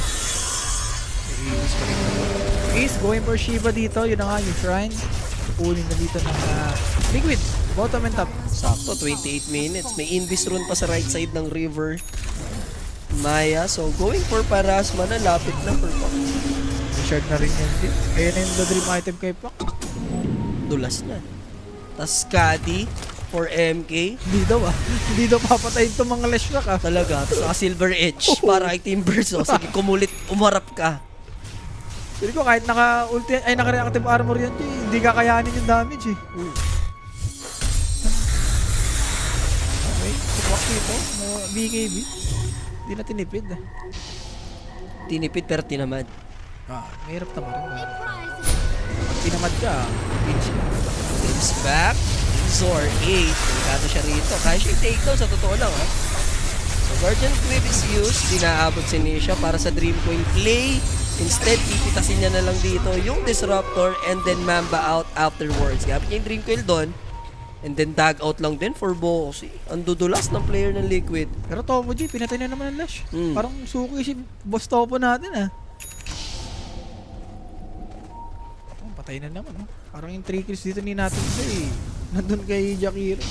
Ace going for Shiva dito. Yun na nga yung Shrine. Kunin na dito ng Liquid. Bottom and top. Sakto, 28 minutes. May Invis rune pa sa right side ng river. Maya, so going for Parasma na lapit na for Pak. Shard na rin yan. Ayan na yung the dream item kay Pak. Dulas na. Tas Skadi for MK. Hindi daw Hindi daw papatayin itong mga Leshrac Talaga. Tas naka Silver Edge para kay Timber. So sige, kumulit, umarap ka. Hindi ko kahit naka-ulti, ay naka-reactive armor yan, hindi kakayanin yung damage eh. Okay, support dito, BKB. Hindi na tinipid. Tinipid pero tinamad. Mahirap naman rin. Pag tinamad ka, finish ka. Flips back. Zor 8. Delikado siya rito. Kaya siya yung takedown sa totoo lang ha. So Guardian Clip is used. Dinaabot si Nisha para sa Dream Coin play. Instead, pipitasin niya na lang dito yung Disruptor and then Mamba out afterwards. Gamit niya yung Dream Coil doon. And then tag out lang din for Boxy. Ang dudulas ng player ng Liquid. Pero Topo G, pinatay na naman ang Lash. Mm. Parang suki si Boss Topo natin patay na naman. Parang yung 3 kills dito ni natin siya nandun kay Jakiro.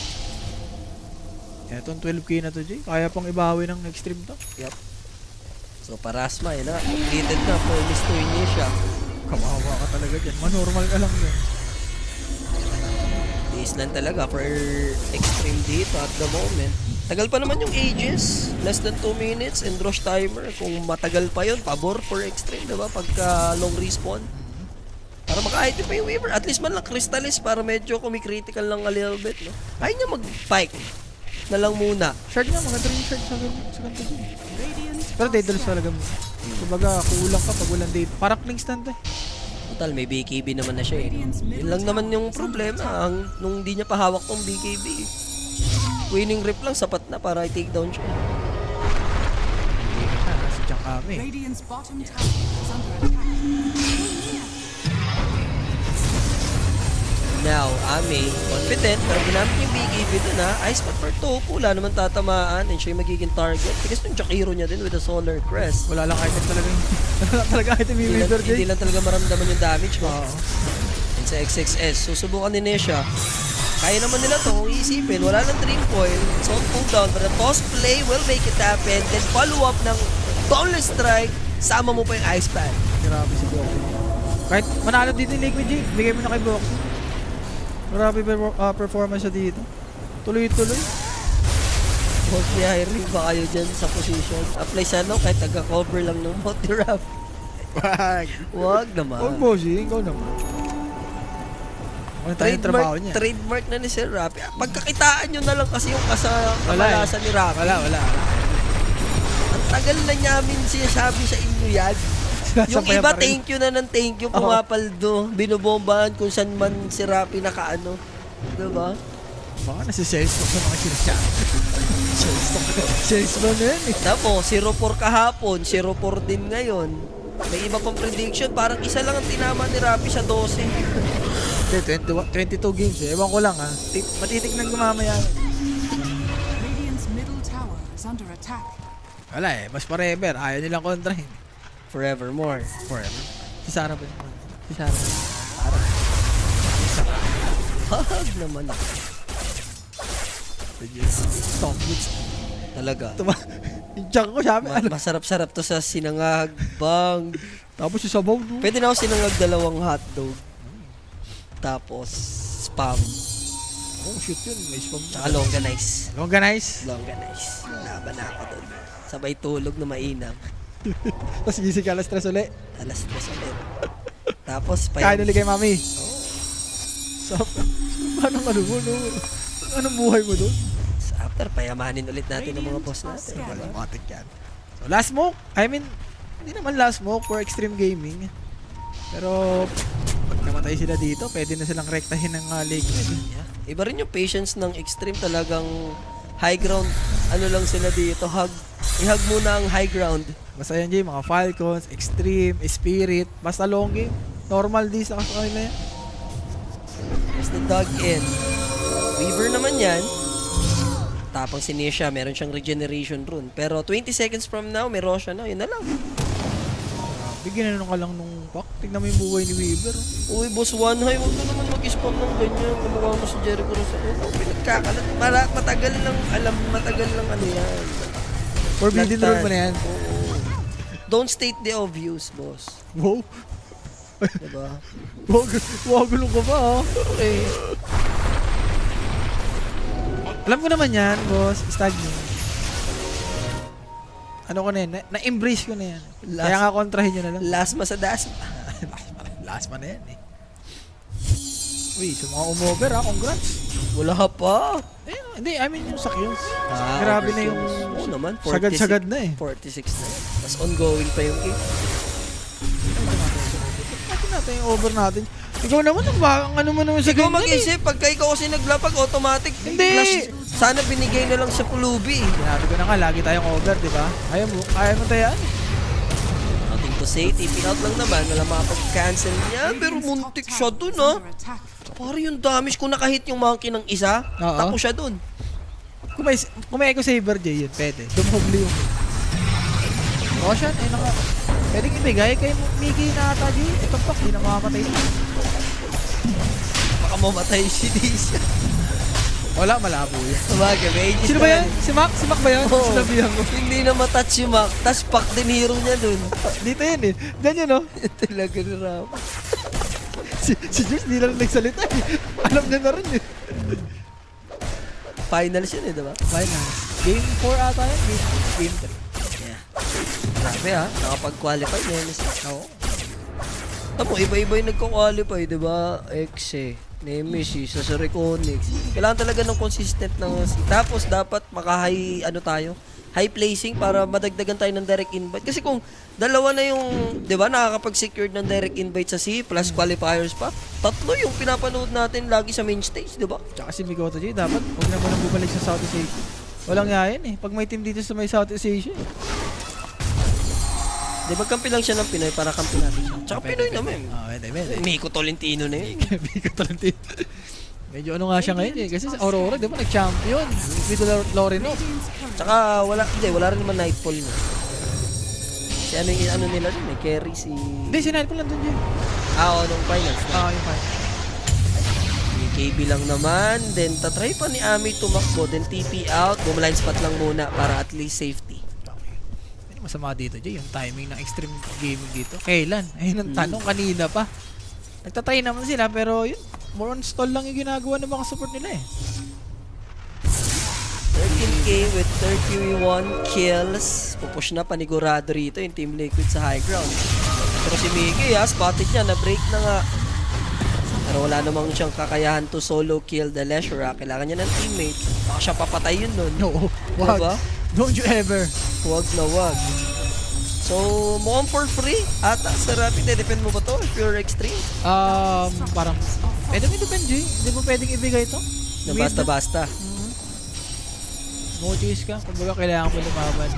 Etong 12k na to, Jay. Kaya pang ibawi ng extreme to. Yep. So Parasma, yun na. Completed na for Mr. Nisha. Kawawa ka talaga dyan. Manormal ka lang yan. Days lang talaga for extreme dito at the moment. Tagal pa naman yung ages. Less than 2 minutes and rush timer. Kung matagal pa yun, pabor for extreme, diba? Pagka long respawn. Para maka-item pa yung Weaver. At least man lang Crystallis para medyo kumikritical lang a little bit, no? Kaya niya mag-pike na lang muna. Shard nga, maganda rin yung shard sa ganito dyan. Pero Daedalus talaga mo. Kumbaga, kulang ka pag walang date. Parang cling stand Total, may BKB naman na siya Yun lang naman yung problema. Nung di niya pahawak tong BKB. Winning rip lang, sapat na para i-take down siya. Si Chang Kami. Radiant's bottom tower is under attack. Now, Ame, confident, pero ginamit yung BKB dun Ice Path for Topo, wala naman tatamaan and siya yung magiging target. Because yung Jakiro niya din with the Solar Crest. Wala lang item talaga wala lang talaga item yung Hindi Weaver, lang, hindi Jay. lang talaga maramdaman yung damage mo. Oo. And sa XXS, susubukan ni Nesha. Kaya naman nila to kung iisipin. Wala ng Dream Coil. So, pull down. But the toss play will make it happen. Then follow up ng Dauntless Strike. Sama mo pa yung Ice Path. Grabe si Boxy. Kahit manalo dito yung Liquid, Jay, bigay mo na kay Boxy. Grabe performance siya dito. Tuloy-tuloy. Huwag niya ring ba kayo dyan sa position. Apply sa kahit taga-cover lang ng multi-rap. Wag. Huwag naman. Huwag Boxy, ikaw naman. Ano tayo yung trabaho niya? Trademark na ni Sir Rapi. Pagkakitaan nyo na lang kasi yung kamalasan ni Rapi. Wala. Ang tagal na namin sinasabi sa inyo yan. Yung Sabayan iba, pa rin. thank you na ng thank you, pumapaldo. Binobombahan kung saan man si Rapi nakaano. Diba? Baka nasi-sales talk sa mga sinasabi. Sales man na yan Tapos, 0-4 kahapon, 0-4 din ngayon. May iba pang prediction, parang isa lang ang tinama ni Rapi sa 12. Hindi, 22 games Ewan ko lang matitignan ko mamaya. Radiant's middle tower is under attack. Wala mas forever. Ayaw nilang kontrahin. Forevermore. Forever. Si Sarah ba naman? Si Sarah. Hag naman ako. Stop it. Talaga. Yung chunk ko sabi. Masarap-sarap to sa sinangag, bang. Tapos yung sabaw, no? Pwede na ako sinangag 2 hotdog. Tapos, spam. Oh, shoot yun. May spam. Tsaka longanize. Longanize. Longanize. Laban na ako doon. Sabay tulog na mainam. Tapos gising ka alas 3 ulit. Alas 3 ulit. Tapos, Kain ulit kay mami. Stop. Anong ano mo, no? Anong buhay mo doon? After, payamanin ulit natin ng mga boss natin. Diba? Matik yan. So, last smoke. I mean, hindi naman last smoke for extreme gaming. Pero, pag namatay sila dito, pwede na silang rektahin ng Liquid. Yeah. Iba rin yung patience ng extreme, talagang high ground. Ano lang sila dito, i-hug muna ang high ground. Basta yan, Jay, mga Falcons, Extreme, Spirit, basta long game. Normal di sa kanila yan. Basta dug in. Weaver naman yan. Tapang si Nisha, meron siyang regeneration rune. Pero 20 seconds from now, may Roshan na. Yun na lang. Bigyan na ka lang nung pack. Tignan mo yung buhay ni Weaver. Uy, boss, one high. Huwag ka naman mag-spam ng ganyan. Kumukha mo si Jericho Rosales. Pinagkakalat. Matagal lang ano yan. Forbidden Plantar. rule mo na yan. Oo. Don't state the obvious, boss. Wow. Diba? Wagulong ka ba, ha? Okay. Alam ko naman yan, boss. Stagnant. Ano ko na yan? Na-embrace ko na yan. Kaya nga kontrahin nyo na lang. Last ma sa dasma. Last man na yan, eh. Uy, sa mga umover, ha? Congrats. Wala pa. Eh, hindi, I mean yung sa kills. Ah, Grabe na over yung kills. Oo naman, 46, Sagad-sagad na eh. 46 na yun. Mas ongoing pa yung game. Natin natin yung over natin. Ikaw naman, ang ano mo naman sa Ikaw game na eh. mag-isip, pagka ikaw kasi naglapag, automatic. Hindi. Flash, sana binigay na lang sa pulubi. Sinabi ko na nga, lagi tayong over, di ba? Kaya mo tayo yan. Nothing to say, TP out lang naman. Wala makapag-cancel niya. Pero muntik siya dun, ha? Under attack. Parang yung damage, kung nakahit yung monkey ng isa, Oo. tako siya dun. Kung may Echo Saber, Jay, yun, pwede. Dumhubli yung... Ocean, ayun na nga. Pwedeng ibigay kay Mickey na ata, Jay. Ito pa, di na makamatay. Baka mamatay si Disha. Wala, malabo yan. Sabagay, may ages Sino ba na yan? Si Mac? Si Mac ba yan? Oo. Sinabihan ko. Hindi na matouch si Mac. Tapos pack din hero niya dun. Dito yun eh. Diyan yun, no? Talaga ni Ram. Si Jules, di lang nagsalita eh. Alam niya na rin eh. Finals yun eh, diba? Finals. Game 4 ata yan. Game 3. Yeah. Grabe ha, nakapag-qualify Nemesis. Oo. Tamo, iba-iba yung nagko-qualify, diba? Exe, Nemesis, sa Reconyx. Kailangan talaga ng consistent ng... Tapos dapat maka-high, high placing para madagdagan tayo ng direct invite. Kasi kung dalawa na yung, di ba, nakakapag-secure ng direct invite sa C plus qualifiers pa, tatlo yung pinapanood natin lagi sa main stage, di ba? Tsaka si Mikoto J, dapat huwag na muna bumalik sa Southeast Asia. Walang yayan eh. Pag may team dito sa may Southeast Asia eh. Di ba, kampi lang siya ng Pinoy para kampi natin siya. Tsaka Pinoy naman. Pwede. Miko Tolentino na yun. Mikoto J. Medyo ano nga siya ngayon eh. Kasi sa Aurora, di ba, nag-champion. With Lorino. Tsaka wala rin naman Nightfall na. Si ano nila rin, may carry si... Hindi, sinahil ko lang dun Jay. Nung finals. Yung fight. KB lang naman, then tatry pa ni Ami tumakbo, then TP out, bumalind spot lang muna para at least safety. Ano masama dito Jay, yung timing ng extreme gaming dito. Kailan? Ayun ang tanong kanina pa. Nagtatry naman sila pero yun, more on stall lang yung ginagawa ng mga support nila eh. 13k with 31 kills. Pupush na panigurado rito yung Team Liquid sa high ground. Pero si Mickey spotted niya, na-break na nga. Pero wala namang siyang kakayahan to solo kill the Leshura. Kailangan niya ng teammate. Baka siya papatay yun nun. No, wag. Diba? Don't you ever. Wag na wag. So, mukhang for free ata sa Rapid. Defend mo ba to if you're extreme? Parang, pwede mo depend Jay. Hindi mo pwedeng ibigay to. Na basta-basta. No chase ka, kumbaga kailangan mo lumaban.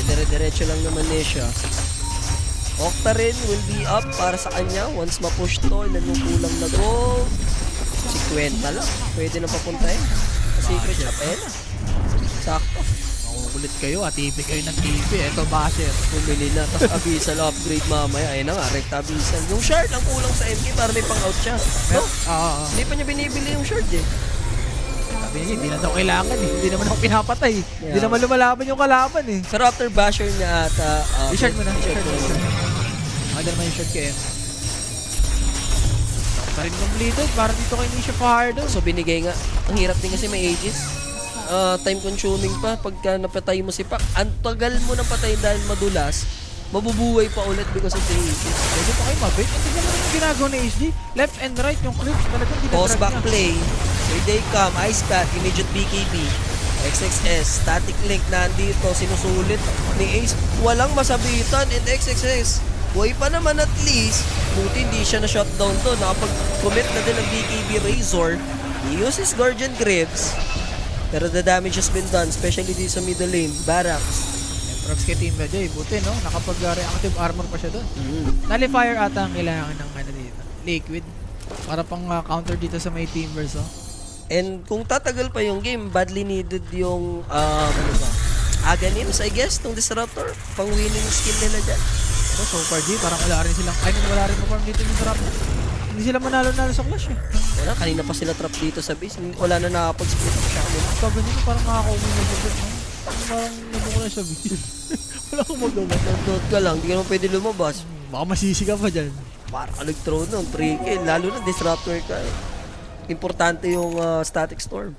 Dire-diretso lang naman niya siya. Octarine will be up para sa kanya once ma-push to. Ilan yung kulang na goal? 50 lang. Pwede na papuntahin. Sa secret shop. Ayan na. Sakto. Makukulit kayo, ATP kayo ng TP. Eto basher. Bumili na. Tapos Abyssal upgrade mamaya. Ayun na nga, Rect Abyssal. Yung shard ang kulang sa MK para may pang-out siya. No? Hindi pa niya binibili yung shard eh. Sabi niya, hindi na daw kailangan eh. Hindi naman ako pinapatay. Hindi Yeah. naman lumalaban yung kalaban eh. Pero after basher niya ata... I-shard mo na. i-shard mo na. Maganda naman yung shot kay M. Pa rin completed. Para dito kay Nisha Fajardo. So binigay nga. Ang hirap din kasi may ages. Time consuming pa. Pagka napatay mo si Pac, ang tagal mo nang patayin dahil madulas, mabubuhay pa ulit because of the ages. Pwede pa kayo mabit. Ang tignan mo yung ginagawa na HD. Left and right yung clips. Talagang Pause dinadrag back niya. play. Here they come. Ice Pack, immediate BKB. XXS, static link nandito. Sinusulit ni Ace. Walang masabitan in XXS. Buhay pa naman at least. Buti hindi siya na-shutdown to. Nakapag-commit na din ng BKB Razor. He uses Guardian Grips. Pero the damage has been done, especially dito sa middle lane. Barracks. Props kay Team Jay. Buti no. Nakapag-reactive armor pa siya doon. Nullifier ata ang kailangan ng ano dito. Liquid. Para pang counter dito sa may Timbers oh. And kung tatagal pa yung game, badly needed yung Aghanims, I guess, tong Disruptor. Pang winning skill nila dyan. So far G, parang wala rin silang, wala rin pa dito yung trap. Hindi sila manalo-nalo sa clash eh. Wala, kanina pa sila trap dito sa base. Wala na nakapag-split up siya kanila. Sabi nito parang nakaka-umin na siya. Parang nabuko na siya base. Wala akong magawa. Note ka lang, hindi ka naman pwede lumabas. Baka masisi ka pa dyan. Para ka nag-throw nun, 3K. Lalo na Disruptor ka eh. Importante yung Static Storm.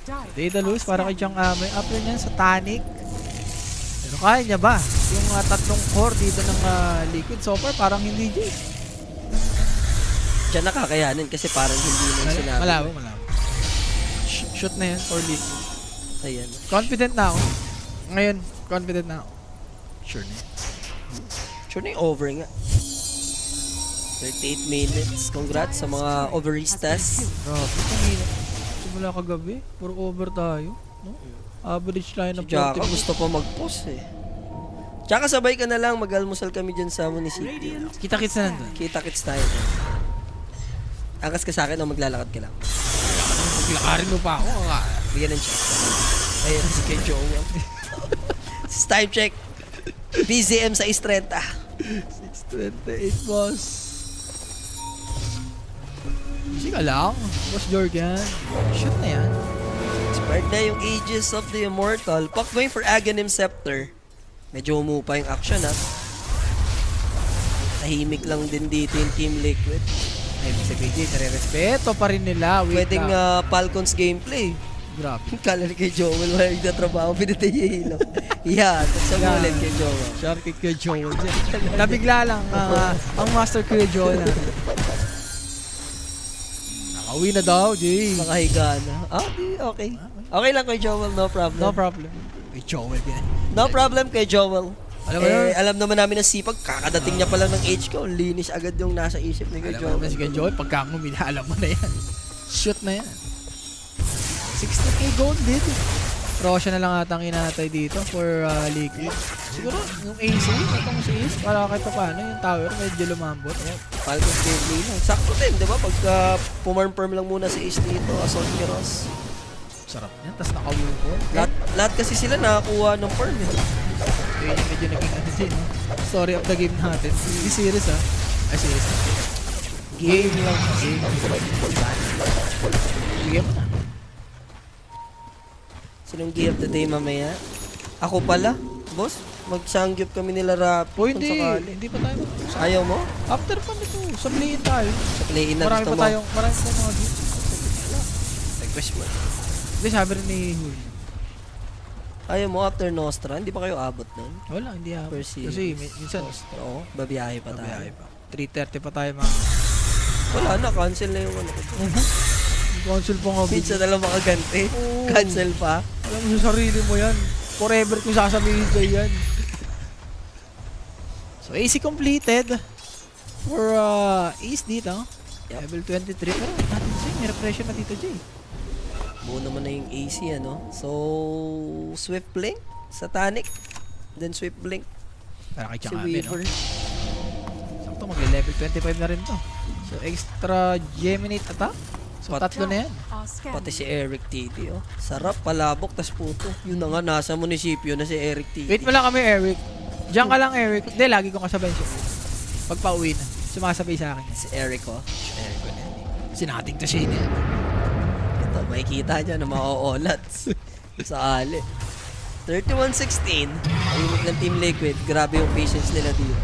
Data loose para kay Chang Ame. After niyan sa Tanic. Pero kaya niya ba? Yung tatlong core dito ng Liquid so far parang hindi G. Diyan nakakayanin kasi parang hindi na sinabi. Malabo. Shoot na yan for Liquid. Ayan. Confident na ako. Ngayon, confident na ako. Sure na yan. Sure na yung over nga. 38 minutes. Congrats sa mga overistas. Grabe, kanina. Simula kagabi, puro over tayo. No? Average tayo Si ng Jaka 40 gusto pa mag-post eh. Tsaka sabay ka na lang, mag-almusal kami dyan sa munisipyo. Kita-kits na nandun. Kita-kits tayo. Angkas ka sa akin o maglalakad ka lang. Lakarin mo pa ako. Bigyan ng check. Ayun, si kay Joel. Time check. BZM sa 6:30. 6:28, boss. Sige lang. Boss Jorgen. Shoot na yan. Expired na yung Aegis of the Immortal. Pak going for Aghanim Scepter. Medyo humupa yung action ha. Tahimik lang din dito yung Team Liquid. Ay, ibig sabihin, nare-respeto pa rin nila. Wait Pwedeng lang. Falcons gameplay. Grabe. Kala ni kay Joel, wala yung trabaho, pinatay yung ilaw. Yan, sa Yan. ulit kay Joel. Shark kay Kuya Joel dyan. Nabigla lang ang Master Kuya Joel natin. Nakauwi na daw, Jay. Makahiga na. Ah, di, okay. Okay lang kay Joel, no problem. No problem. Kuya Joel yan. No problem kay Joel. Alam mo yun? Alam naman namin na sipag, kakadating niya pa lang ng age ko, linis agad yung nasa isip ni kay Alam mo Joel. naman si Kuya Joel, pagka ngumila, alam mo na yan. Shoot na yan. 60k gold din. Roshan na lang ata ang inatay dito for Liquid. Siguro yung AC, itong si Ace, para kahit pa paano yung tower medyo lumambot. Ayan. Falcons gameplay lang. Sakto din, di ba? Pagka pumarm-perm lang muna si Ace dito, Assault Heroes. Sarap niya, tapos nakawuko. Lahat kasi sila nakakuha ng perm eh. Yun yung medyo naging ano din. Story of the game natin. Hindi series Ay series. Game lang. Game. Bigyan mo na. Sinong gear of the day mamaya? Ako pala? Boss, mag-sangyup kami nila rap. O hindi, hindi pa tayo. Ayaw mo? After pa nito, sablihin tayo. Sa play-in na Marami gusto pa mo? tayong, marami pa mga games. Request mo. Hindi, sabi rin ni Hul. Ayaw mo after Nostra? Hindi pa kayo abot nun? Wala, hindi ako. Per series. Kasi minsan, Oo, babiyahe pa tayo. babiyahe pa. 3:30 pa tayo mga. Wala na, cancel na yung ano. Council pa nga. Minsan na lang makaganti. Oo. Cancel pa. Alam mo sa sarili mo yan. Forever kung sasabihin sa'yo yan. So, AC completed. For Ace dito. Yep. Level 23. Pero natin siya, may repression na dito, Jay. Buo naman na yung AC, ano? So, Swift Blink, Satanic, then Swift Blink, Para kay si Chang Abe, no? Weaver. Sakto, magle-level 25 na rin to. So, extra Geminate attack. So, tatlo na yan. Are scanned. Pati si Eric Titi, oh. Sarap, palabok, tas puto. Yun na nga, nasa munisipyo na si Eric Titi. Wait mo lang kami, Eric. Diyan ka lang, Eric. Hindi, lagi kong kasabay siya. Pag pauwi na, sumasabay sa akin. Si Eric, oh. Eric ko na yan. Sinating to siya niya. Ito, makikita niya na maoolat sa ali. 31-16. Ayumik ng Team Liquid. Grabe yung patience nila dito.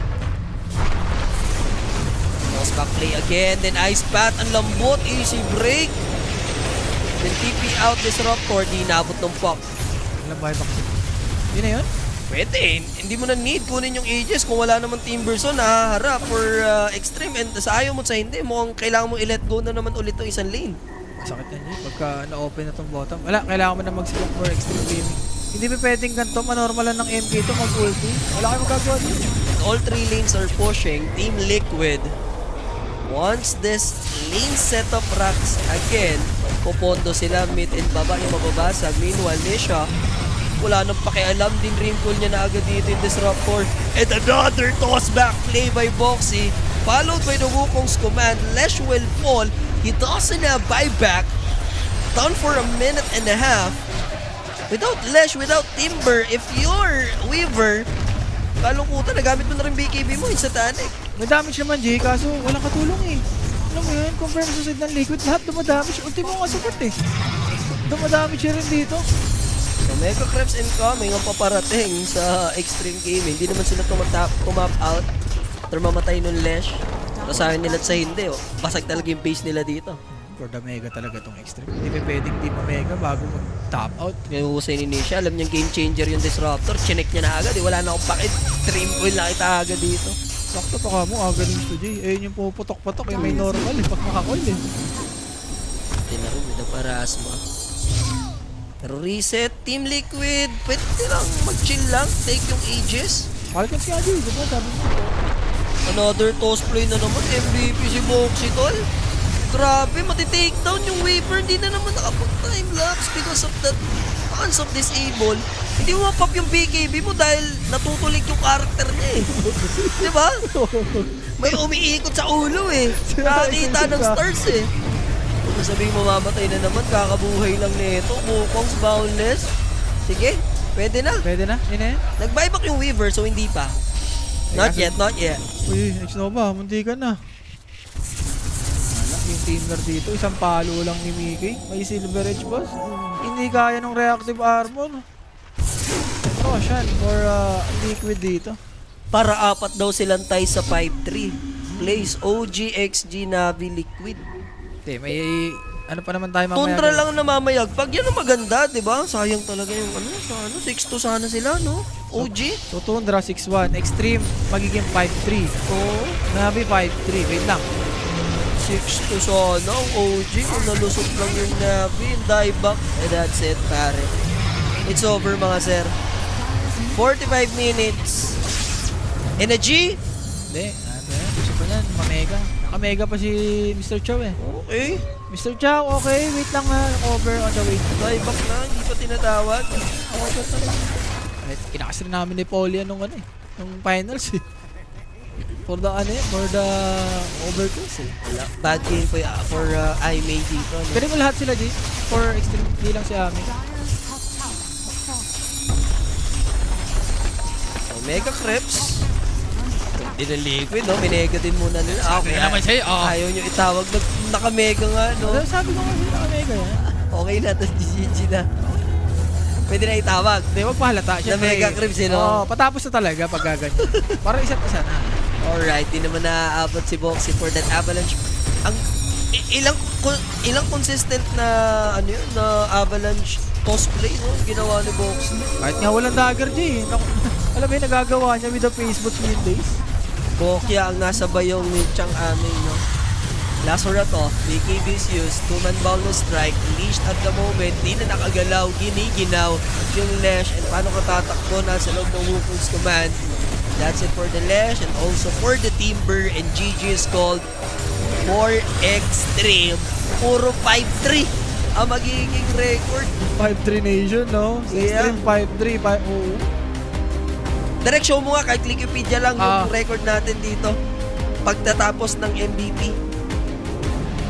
Cross back play again. Then Ice Path. Ang lambot. Easy break. Then TP out Disruptor. Di inabot ng puck. Walang buhay pa kasi. Yun na yun? Pwede. Hindi mo na need kunin yung Aegis kung wala naman Timberson na harap for extreme. And sa ayaw mo sa hindi, mukhang kailangan mo i-let go na naman ulit yung isang lane. Masakit na niya. Pagka na-open na tong bottom. Wala, kailangan mo na mag-skip for extreme gaming. Hindi pa pwedeng ganito. Manormalan ng MK to mag-ulti. Wala kayo magagawa dito. All three lanes are pushing. Team Liquid wants this lane setup racks again. Pupondo sila mid and baba yung mababasag. Meanwhile, Nisha, wala nang pakialam din wrinkle niya na agad dito yung Disruptor. And another toss back play by Boxy. Followed by the Wukong's command. Lesh will fall. He doesn't have buyback. Down for a minute and a half. Without Lesh, without Timber, if you're Weaver, kalungkutan, nagamit mo na rin BKB mo, yung Satanic. May damage naman, Jay. Kaso walang katulong eh. Alam mo yun, compare mo sa side ng Liquid, lahat dumadamage. Ultimo nga support eh. Dumadamage siya rin dito. So, Mega Krebs incoming ang paparating sa Extreme Gaming. Hindi naman sila tumap out or mamatay nung Lesh. Pero sa akin nila sa hindi, oh. Basag talaga yung base nila dito. For the Mega talaga tong extreme. Hindi pa pwedeng team Mega bago mag-top out. Yung husay ni Nisha, alam niyang game changer yung Disruptor. Chinek niya na agad, eh. Wala na akong pakit. Trim coil na kita agad dito. Sakto pa ka mo, agaling to Jay. Ayun yung puputok-putok, yung may normal eh, pag makakoil eh. Hindi na rin, with the Parasma. Pero reset, Team Liquid, pwede lang mag-chill lang, take yung Aegis. Falcons nga, Jay. Diba? Sabi mo. Another toss play na naman, MVP si Boxy, tol. Grabe, matitake down yung Waver, hindi na naman nakapag-time-lapse because of that chance of disable. Hindi mo mapap yung BKB mo dahil natutulig yung character niya eh. Di ba? May umiikot sa ulo eh. Nakakita ng stars eh. Kung sabihin mo mamatay na naman, kakabuhay lang nito. Wukongs, boundless. Sige, pwede na. Pwede na? Yun na yan? Nag-buyback yung Weaver, so hindi pa. Not yet, not yet. Uy, X-Nova, munti ka na. Wala, yung teamer dito, isang palo lang ni Mickey. May silver edge boss. Hindi kaya ng reactive armor. Roshan for Liquid dito. Para apat daw silang tie sa 5-3. Place OG, XG, Navi, Liquid. Okay, may ano pa naman tayo mamaya. Tundra guys. lang na mamayag. Pag yan ang maganda, di ba? Sayang talaga yung ano, sa ano, 6-2 sana sila, no? OG. So Tundra 6-1, Extreme magiging 5-3. Oo. Navi 5-3, wait lang. 6-2 sana ang OG. Kung nalusot lang yung Navi, yung dieback. Eh, that's it, pare. It's over, mga sir. 45 minutes. Energy? Hindi, ano yan, gusto pa yan, mamega. Nakamega pa si Mr. Chow eh. Okay. Mr. Chow, okay, wait lang ha, over on the way. Dieback na, hindi pa tinatawag. Over talaga. Kahit kinakas rin namin ni Paulie nung ano eh, nung finals eh. For the ano eh, for the overcross eh. Wala. Bad game for IMA dito. No? Pero mo lahat sila di, for extreme, di lang si Ami. Mega Creps. Hindi na Liquid, no? Minega din muna nila. Okay, naman sa'yo, oh. Ayaw nyo itawag. Naka-mega nga, no? Ano sabi ko kasi nakamega yan? Okay na, tapos GG na. Pwede na itawag. Hindi, wag pahalata. Na Mega Creeps, you know? Oo, patapos na talaga pag gaganyan. Parang isa't isa na. Alright, di naman naaabot si Boxy for that Avalanche. Ang ilang consistent na ano yun, na Avalanche toss play, no? Ginawa ni Boxy. Kahit nga walang dagger, Jay. Alam mo yun, nagagawa niya with the Facebook win days. Bokya ang nasa bayong ni Chang Aming, no? Lazarus off, BKB's used, 2-man ball no strike, leashed at the moment, di na nakagalaw, giniginaw yung Lesh, and paano ka tatakbo nasa loob ng Wukong's command. That's it for the Lesh, and also for the Timber, and GG is called for Extreme. Puro 5-3 ang magiging record. 5-3 nation, no? Yeah. Extreme 5-3, 5-0. Direct show mo nga, kahit Wikipedia lang yung Ah. record natin dito. Pagtatapos ng MVP.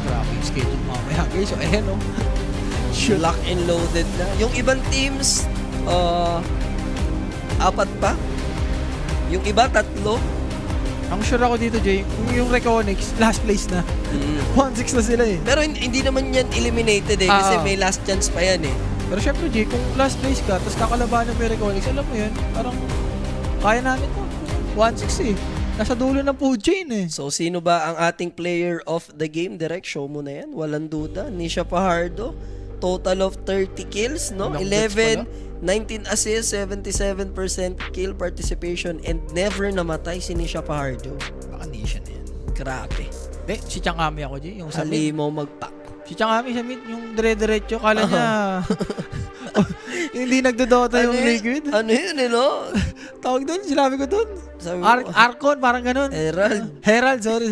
Grabe yung schedule mamaya, guys. So, ayan, no? Shoot. Lock and loaded na. Yung ibang teams, apat pa. Yung iba, 3. Ang sure ako dito, Jay, yung Reconics, last place na. 1-6 na sila eh. Pero hindi naman yan eliminated eh. Kasi Ah. may last chance pa yan eh. Pero syempre, Jay, kung last place ka, tapos kakalabanan mo yung Reconics, alam mo yun, parang kaya namin to. 1-6 eh. Nasa dulo ng food chain eh. So, sino ba ang ating player of the game? Direct show mo na yan. Walang duda. Nisha Fajardo. Total of 30 kills, no? Ilang deaths 11, 19 assists, 77% kill participation, and never namatay si Nisha Fajardo. Baka nation na yan. Grabe. Hindi, si Changami ako, Jay. Yung sa mid. Halimaw magpak. Si Changami sa mid, yung dire-diretso. Kala niya, hindi nagdodota yung Liquid. Ano yun, eh, no? Tawag doon, sinabi ko doon. Sabi mo, Arcon, parang ganun. Herald. Herald, sorry.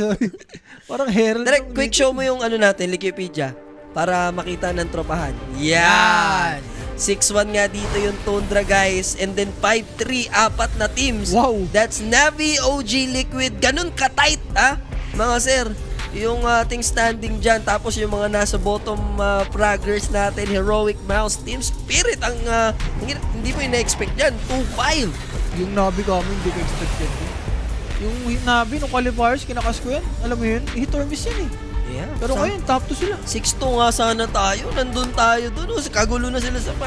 Parang Herald. Direct, yung quick Liquid. show mo yung ano natin, Wikipedia, para makita ng tropahan. Yan! 6-1 nga dito yung Tundra, guys. And then 5-3, 4 na teams. Wow. That's Navi, OG, Liquid. Ganun ka-tight, ha? Mga sir, yung ating standing dyan. Tapos yung mga nasa bottom fraggers natin, Heroic Mouse, Team Spirit. Ang hindi mo ina-expect dyan. 2-5. Yung Navi kami, hindi ko expect yan. Yung Navi, nung qualifiers, kinakas ko yan. Alam mo yun, hit or miss yan eh. Yeah. Pero ngayon, top 2 sila. 6-2 nga sana tayo. Nandun tayo dun. Oh. Kagulo na sila sa 5.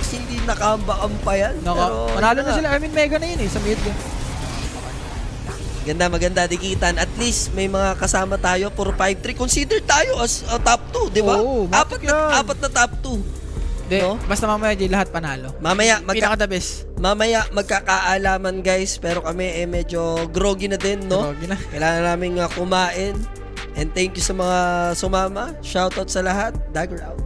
Kasi hindi nakambakam pa yan. Pero, Panalo yun na sila. I mean, mega na yun eh, sa mid. Maganda dikitan. At least may mga kasama tayo for 5-3. Consider tayo as top 2, di ba? Oo, bakit yan? Apat na top 2. Hindi, No? basta mamaya Jay, lahat panalo. Mamaya, Pinaka the best. mamaya magkakaalaman, guys. Pero kami medyo groggy na din, no? Groggy na. Kailangan namin kumain. And thank you sa mga sumama. Shoutout sa lahat. Dagger out.